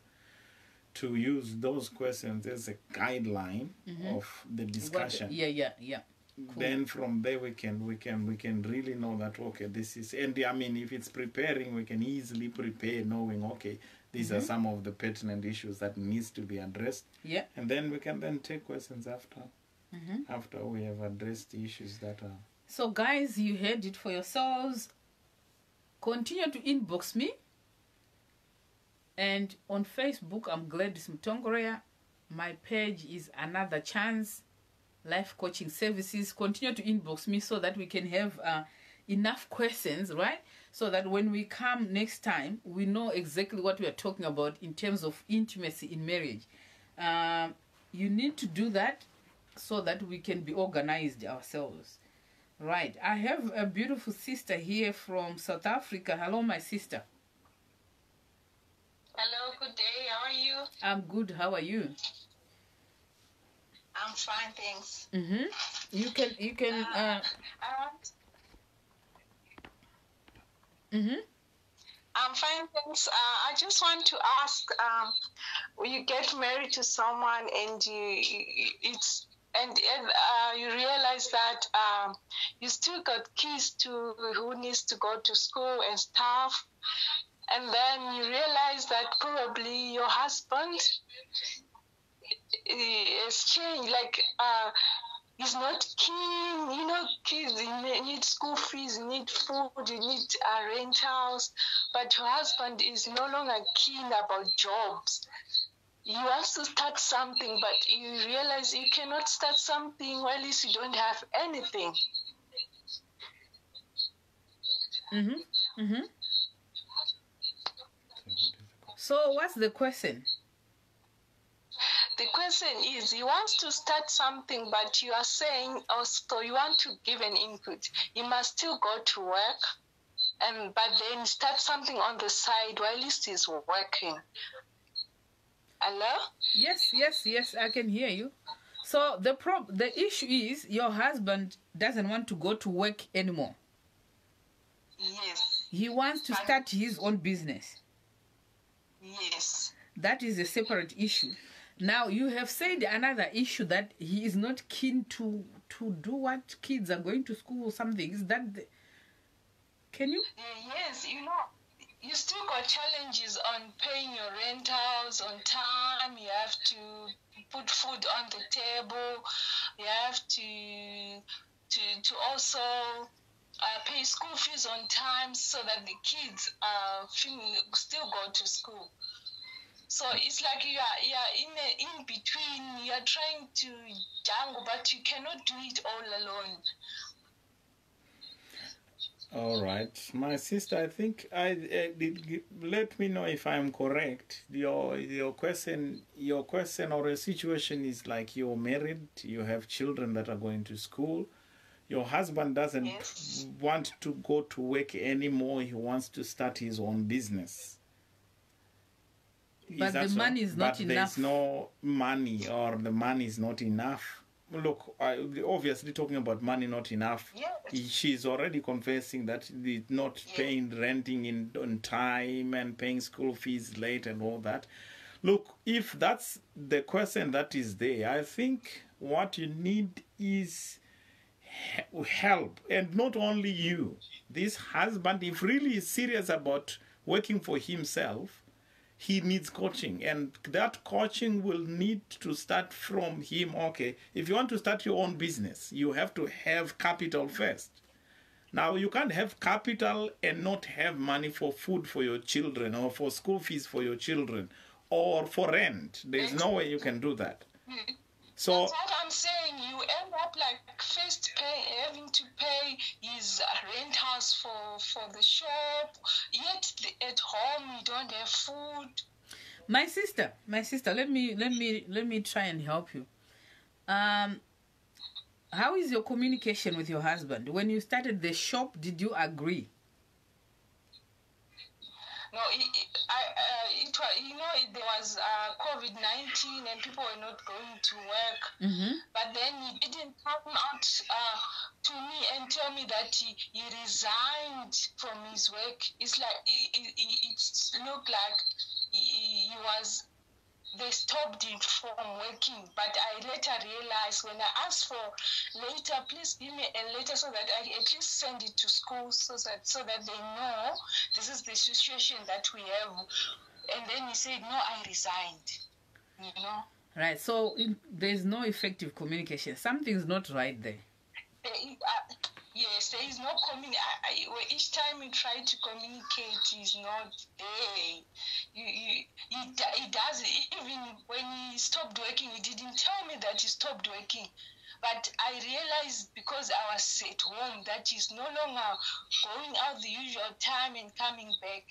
to use those questions as a guideline of the discussion. Cool. Then from there we can really know that, okay, this is, and I mean, if it's preparing, we can easily prepare knowing, okay, these are some of the pertinent issues that needs to be addressed. And then we can then take questions after we have addressed the issues that are. So guys, you heard it for yourselves. Continue to inbox me. And on Facebook, I'm Gladys Mtongorea. My page is Another Chance Life Coaching Services. Continue to inbox me so that we can have enough questions, right? So that when we come next time, we know exactly what we are talking about in terms of intimacy in marriage. You need to do that so that we can be organized ourselves. Right. I have a beautiful sister here from South Africa. Hello, my sister. Hello, good day. How are you? I'm good. How are you? I'm fine, thanks. You can I'm fine, thanks. I just want to ask, when you get married to someone and you realize that you still got kids to who needs to go to school and stuff, and then you realize that probably your husband has changed, like he's not keen, kids, you need school fees, you need food, you need rentals, but your husband is no longer keen about jobs. You want to start something, but you realize you cannot start something while you don't have anything. So what's the question? The question is, he wants to start something, but you are saying also you want to give an input. You must still go to work, but then start something on the side while he's working. Hello? Yes, I can hear you. So the issue is your husband doesn't want to go to work anymore. Yes. He wants to start his own business. Yes. That is a separate issue. Now, you have said another issue that he is not keen to do what kids are going to school or something. Is that can you? Yes, you still got challenges on paying your rentals on time. You have to put food on the table. You have to also pay school fees on time so that the kids still go to school. So it's like you are in between. You are trying to jungle, but you cannot do it all alone. All right, my sister. I think let me know if I'm correct. Your question or a situation is like you're married, you have children that are going to school. Your husband doesn't want to go to work anymore. He wants to start his own business. But the money is not enough. There's no money, or the money is not enough. Look, obviously talking about money not enough. Yes. She's already confessing that it's not paying renting on time and paying school fees late and all that. Look, if that's the question that is there, I think what you need is help. And not only you. This husband, if really is serious about working for himself, he needs coaching, and that coaching will need to start from him. Okay, if you want to start your own business, you have to have capital first. Now, you can't have capital and not have money for food for your children, or for school fees for your children, or for rent. There's no way you can do that. So that's what I'm saying. You end up like first having to pay his rent house for the shop. Yet at home you don't have food. My sister, let me try and help you. How is your communication with your husband? When you started the shop, did you agree? No, there was COVID-19 and people were not going to work. Mm-hmm. But then he didn't come out to me and tell me that he resigned from his work. It's like it looked like they stopped him from working. But I later realized, when I asked for later, please give me a letter so that I at least send it to school so that they know this is the situation that we have. And then he said, no, I resigned. You know? Right. So there's no effective communication. Something's not right there. Yes, there is no each time you try to communicate, he's not there. He does it. Even when he stopped working, he didn't tell me that he stopped working. But I realized, because I was at home, that he's no longer going out the usual time and coming back.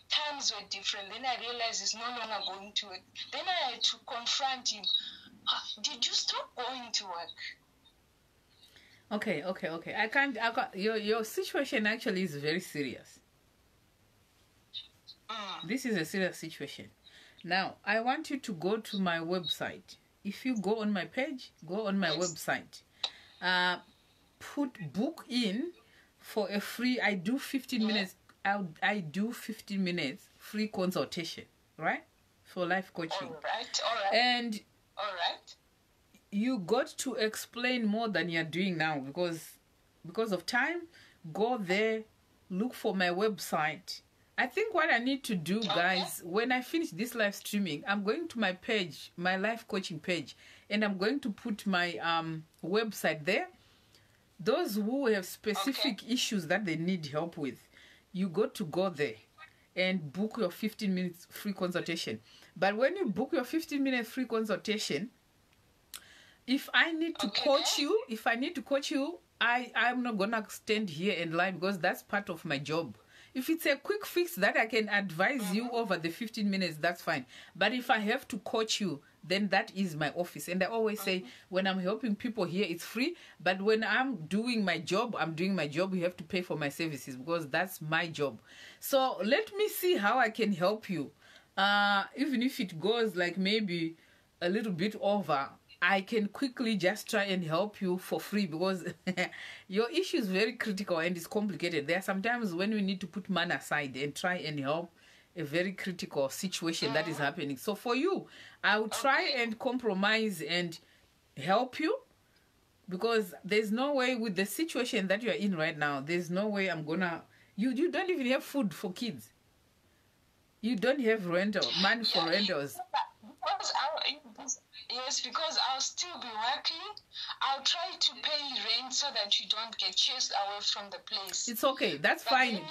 Times were different. Then I realized he's no longer going to work. Then I had to confront him. Did you stop going to work? Okay. I can't. Your situation actually is very serious. This is a serious situation. Now, I want you to go to my website. If you go on my page, go on my website. Put book in for a free. I do 15 minutes. I do 15 minutes free consultation, right? For life coaching. All right. And all right. You got to explain more than you're doing now, because of time. Go there, look for my website. I think what I need to do, guys, when I finish this live streaming, I'm going to my page, my life coaching page, and I'm going to put my website there. Those who have specific issues that they need help with, you got to go there and book your 15 minutes free consultation. But when you book your 15 minute free consultation, if I need to coach you, I'm not gonna stand here and lie, because that's part of my job. If it's a quick fix that I can advise you over the 15 minutes, that's fine. But if I have to coach you, then that is my office. And I always say, when I'm helping people here, it's free. But when I'm doing my job, you have to pay for my services, because that's my job. So let me see how I can help you. Even if it goes like maybe a little bit over, I can quickly just try and help you for free, because your issue is very critical and it's complicated. There are sometimes when we need to put money aside and try and help a very critical situation that is happening. So for you, I will try and compromise and help you, because there's no way, with the situation that you're in right now, there's no way I'm gonna... You don't even have food for kids. You don't have money for rentals. yes, because I'll still be working. I'll try to pay rent so that you don't get chased away from the place. It's okay. That's But fine.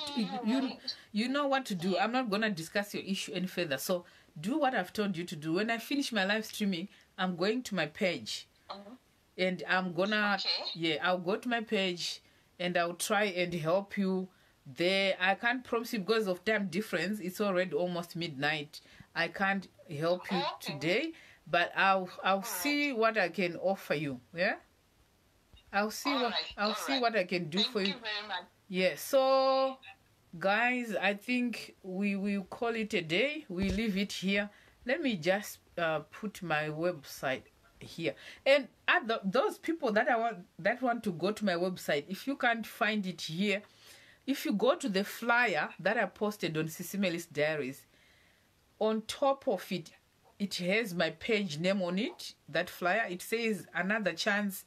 then You know what to do. I'm not going to discuss your issue any further. So do what I've told you to do. When I finish my live streaming, I'm going to my page. And I'm going to, I'll go to my page and I'll try and help you there. I can't promise you because of time difference. It's already almost midnight. I can't help you today, but I'll see what I can offer you. Yeah? I'll see what I can do for you. Thank you very much. Yeah, so guys, I think we will call it a day. We leave it here. Let me just put my website here. And those people that want to go to my website, if you can't find it here, if you go to the flyer that I posted on Sis Melly's Diaries, on top of it, it has my page name on it, that flyer. It says Another Chance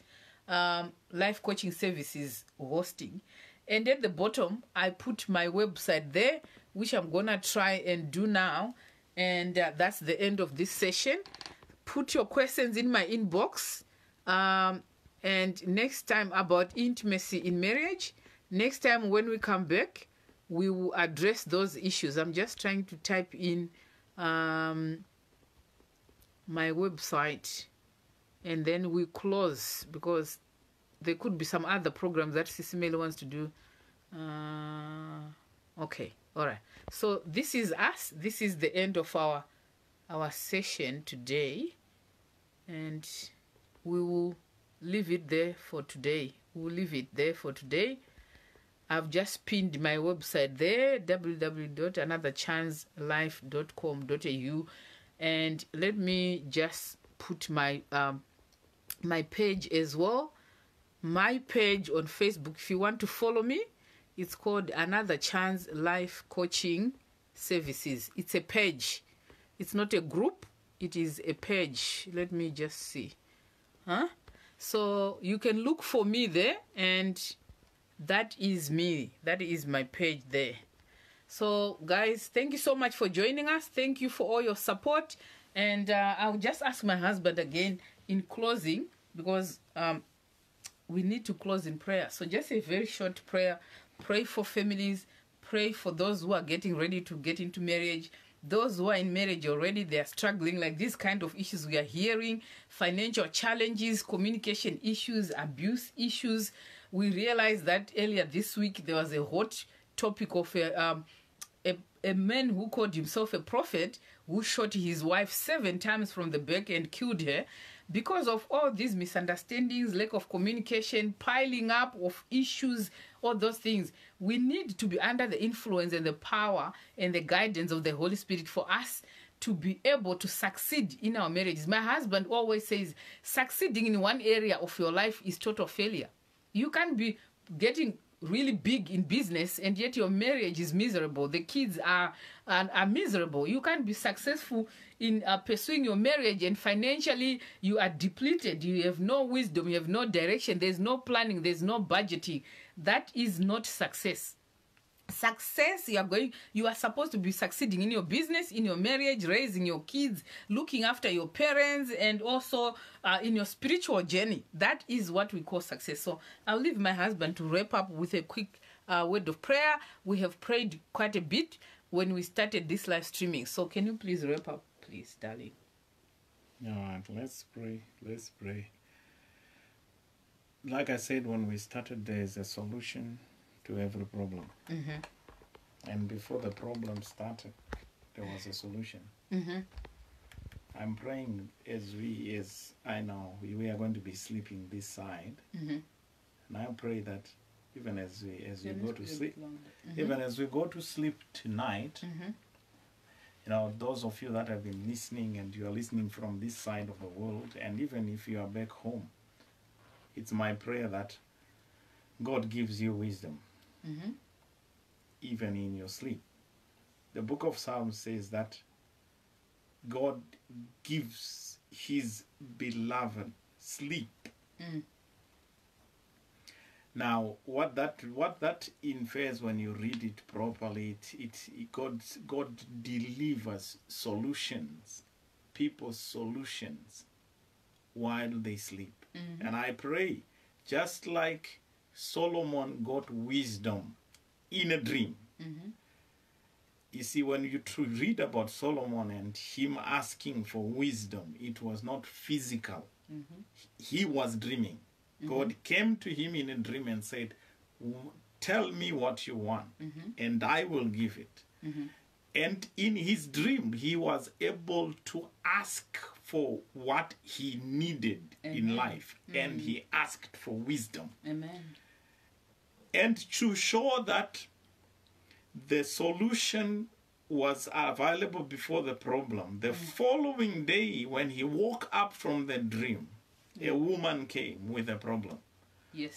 Life Coaching Services Hosting. And at the bottom, I put my website there, which I'm going to try and do now. And that's the end of this session. Put your questions in my inbox. And next time about intimacy in marriage, next time when we come back, we will address those issues. I'm just trying to type in my website, and then we close because there could be some other programs that Sis Melly wants to do. Okay, all right. So this is us. This is the end of our session today, and we will leave it there for today. We'll leave it there for today. I've just pinned my website there, www.anotherchancelife.com.au, and let me just put my my page as well. My page on Facebook, if you want to follow me, it's called Another Chance Life Coaching Services. It's a page. It's not a group. It is a page. Let me just see. So you can look for me there, and that is me. That is my page there. So guys, thank you so much for joining us. Thank you for all your support. And I'll just ask my husband again in closing, because we need to close in prayer. So just a very short prayer. Pray for families. Pray for those who are getting ready to get into marriage. Those who are in marriage already, they are struggling, like these kind of issues we are hearing, financial challenges, communication issues, abuse issues. We realized that earlier this week there was a hot topic of a man who called himself a prophet, who shot his wife 7 times from the back and killed her because of all these misunderstandings, lack of communication, piling up of issues, all those things. We need to be under the influence and the power and the guidance of the Holy Spirit for us to be able to succeed in our marriages. My husband always says, succeeding in one area of your life is total failure. You can't be getting really big in business and yet your marriage is miserable. The kids are miserable. You can't be successful in pursuing your marriage and financially you are depleted. You have no wisdom. You have no direction. There's no planning. There's no budgeting. That is not success. Success, you are supposed to be succeeding in your business, in your marriage, raising your kids, looking after your parents, and also in your spiritual journey. That is what we call success. So I'll leave my husband to wrap up with a quick word of prayer. We have prayed quite a bit when we started this live streaming. So can you please wrap up, please, darling? All right, let's pray. Let's pray. Like I said when we started, there is a solution to every problem. And before the problem started, there was a solution. I'm praying as I know we are going to be sleeping this side. And I pray that even as we go to sleep, even as we go to sleep tonight, you know, those of you that have been listening and you are listening from this side of the world, and even if you are back home, it's my prayer that God gives you wisdom. Even in your sleep. The book of Psalms says that God gives his beloved sleep. Now, what that infers when you read it properly, God delivers solutions, people's solutions while they sleep. And I pray, just like Solomon got wisdom in a dream. You see, when you read about Solomon and him asking for wisdom, it was not physical. He was dreaming. God came to him in a dream and said, tell me what you want, and I will give it. And in his dream, he was able to ask for what he needed in life. And he asked for wisdom. And to show that the solution was available before the problem, the following day when he woke up from the dream, a woman came with a problem.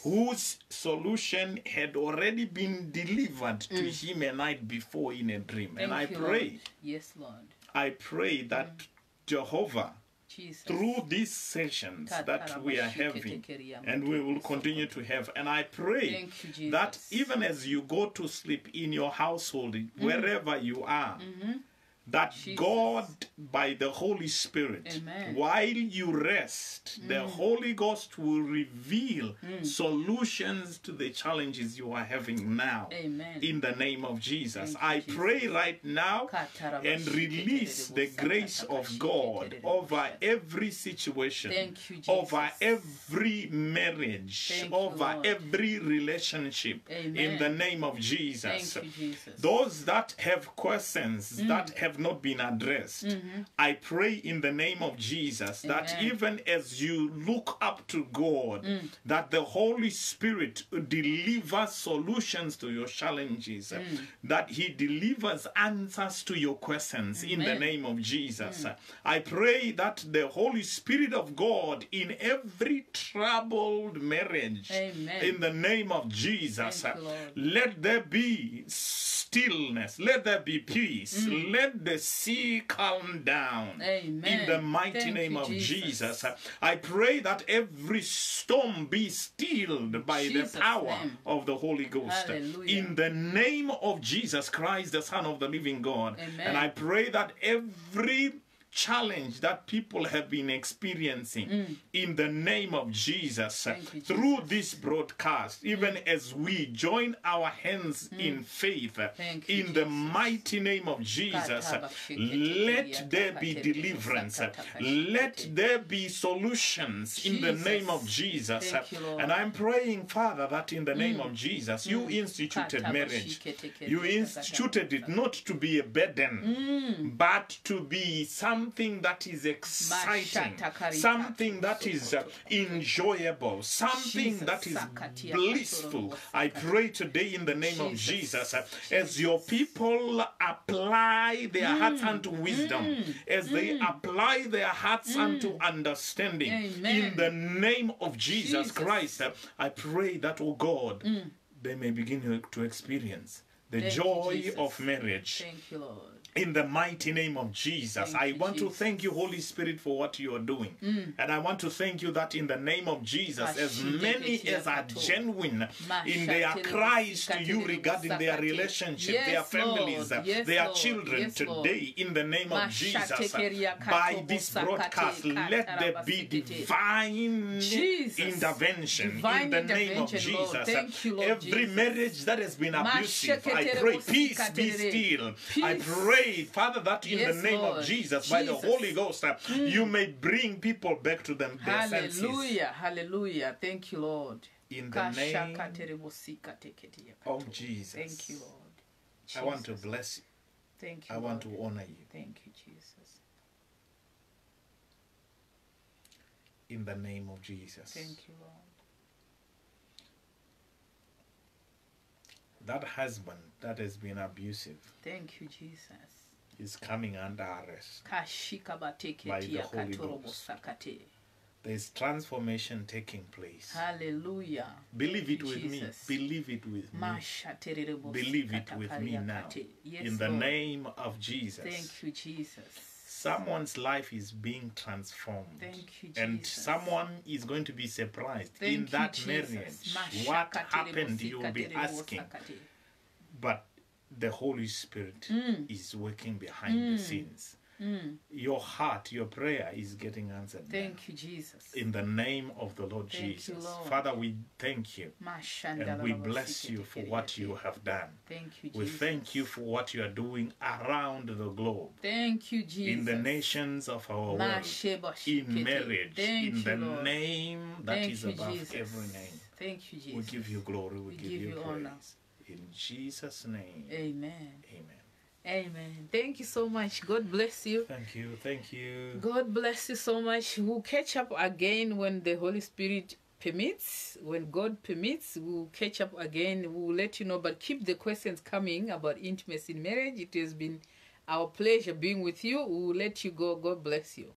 Whose solution had already been delivered to him a night before in a dream. And I pray, I pray that Jehovah, through these sessions that we are having and we will continue to have, and I pray that even as you go to sleep in your household, wherever you are, that God, by the Holy Spirit, while you rest, the Holy Ghost will reveal solutions to the challenges you are having now. In the name of Jesus. I pray right now and release the grace of God over every situation, over every marriage, over every relationship. In the name of Jesus. Those that have questions that have not been addressed, I pray in the name of Jesus that even as you look up to God, that the Holy Spirit delivers solutions to your challenges, that he delivers answers to your questions in the name of Jesus. I pray that the Holy Spirit of God in every troubled marriage, in the name of Jesus, let there be stillness, let there be peace, let the sea calm down. In the mighty name of Jesus. I pray that every storm be stilled by the power of the Holy Ghost. In the name of Jesus Christ, the Son of the living God. And I pray that every challenge that people have been experiencing in the name of Jesus through this broadcast, even as we join our hands in faith in the mighty name of Jesus, let there be deliverance, let there be solutions in the name of Jesus. And I'm praying, Father, that in the name of Jesus, you instituted marriage. You instituted it not to be a burden, but to be something that is exciting, something that is enjoyable, something that is blissful. I pray today in the name of Jesus, as your people apply their hearts unto wisdom, as they apply their hearts unto understanding, in the name of Jesus Christ, I pray that, oh God, they may begin to experience the joy of marriage. Thank you, Lord. In the mighty name of Jesus, I want to thank you, Holy Spirit, for what you are doing. And I want to thank you that in the name of Jesus, as many as are genuine in their cries to you regarding their relationship, their families, their children today, in the name of Jesus, by this broadcast, let there be divine intervention in the name of Jesus. Every marriage that has been abusive, I pray, peace be still. I pray, Father, that in the name of Jesus, by the Holy Ghost, you may bring people back to them their senses. Hallelujah, hallelujah. Thank you, Lord. In the name of Jesus. Thank you, Lord. I want to bless you. Thank you, I want to Lord. honor you. Thank you, Jesus. In the name of Jesus. Thank you, Lord. That husband that has been abusive, thank you, Jesus, is coming under arrest by the Holy Ghost. There is transformation taking place. Hallelujah. Believe it with me. Believe it with me. Believe it with me now. In the name of Jesus. Thank you, Jesus. Someone's life is being transformed. Thank you, Jesus. And someone is going to be surprised in that marriage. What happened, you will be asking. But the Holy Spirit is working behind the scenes. your heart, your prayer is getting answered. Thank you, Jesus. In the name of the Lord Thank you, Jesus. Lord. Father, we thank you. And we bless you for what you have done. Thank you, Jesus. We thank you for what you are doing around the globe. Thank you, Jesus. In the nations of our world. In marriage. In the name that is above every name. Thank you, Jesus. We give you glory. We give you honor. praise. In Jesus' name. Amen. Amen. Amen. Thank you so much. God bless you. Thank you. Thank you. God bless you so much. We'll catch up again when the Holy Spirit permits. When God permits, we'll catch up again. We'll let you know. But keep the questions coming about intimacy in marriage. It has been our pleasure being with you. We'll let you go. God bless you.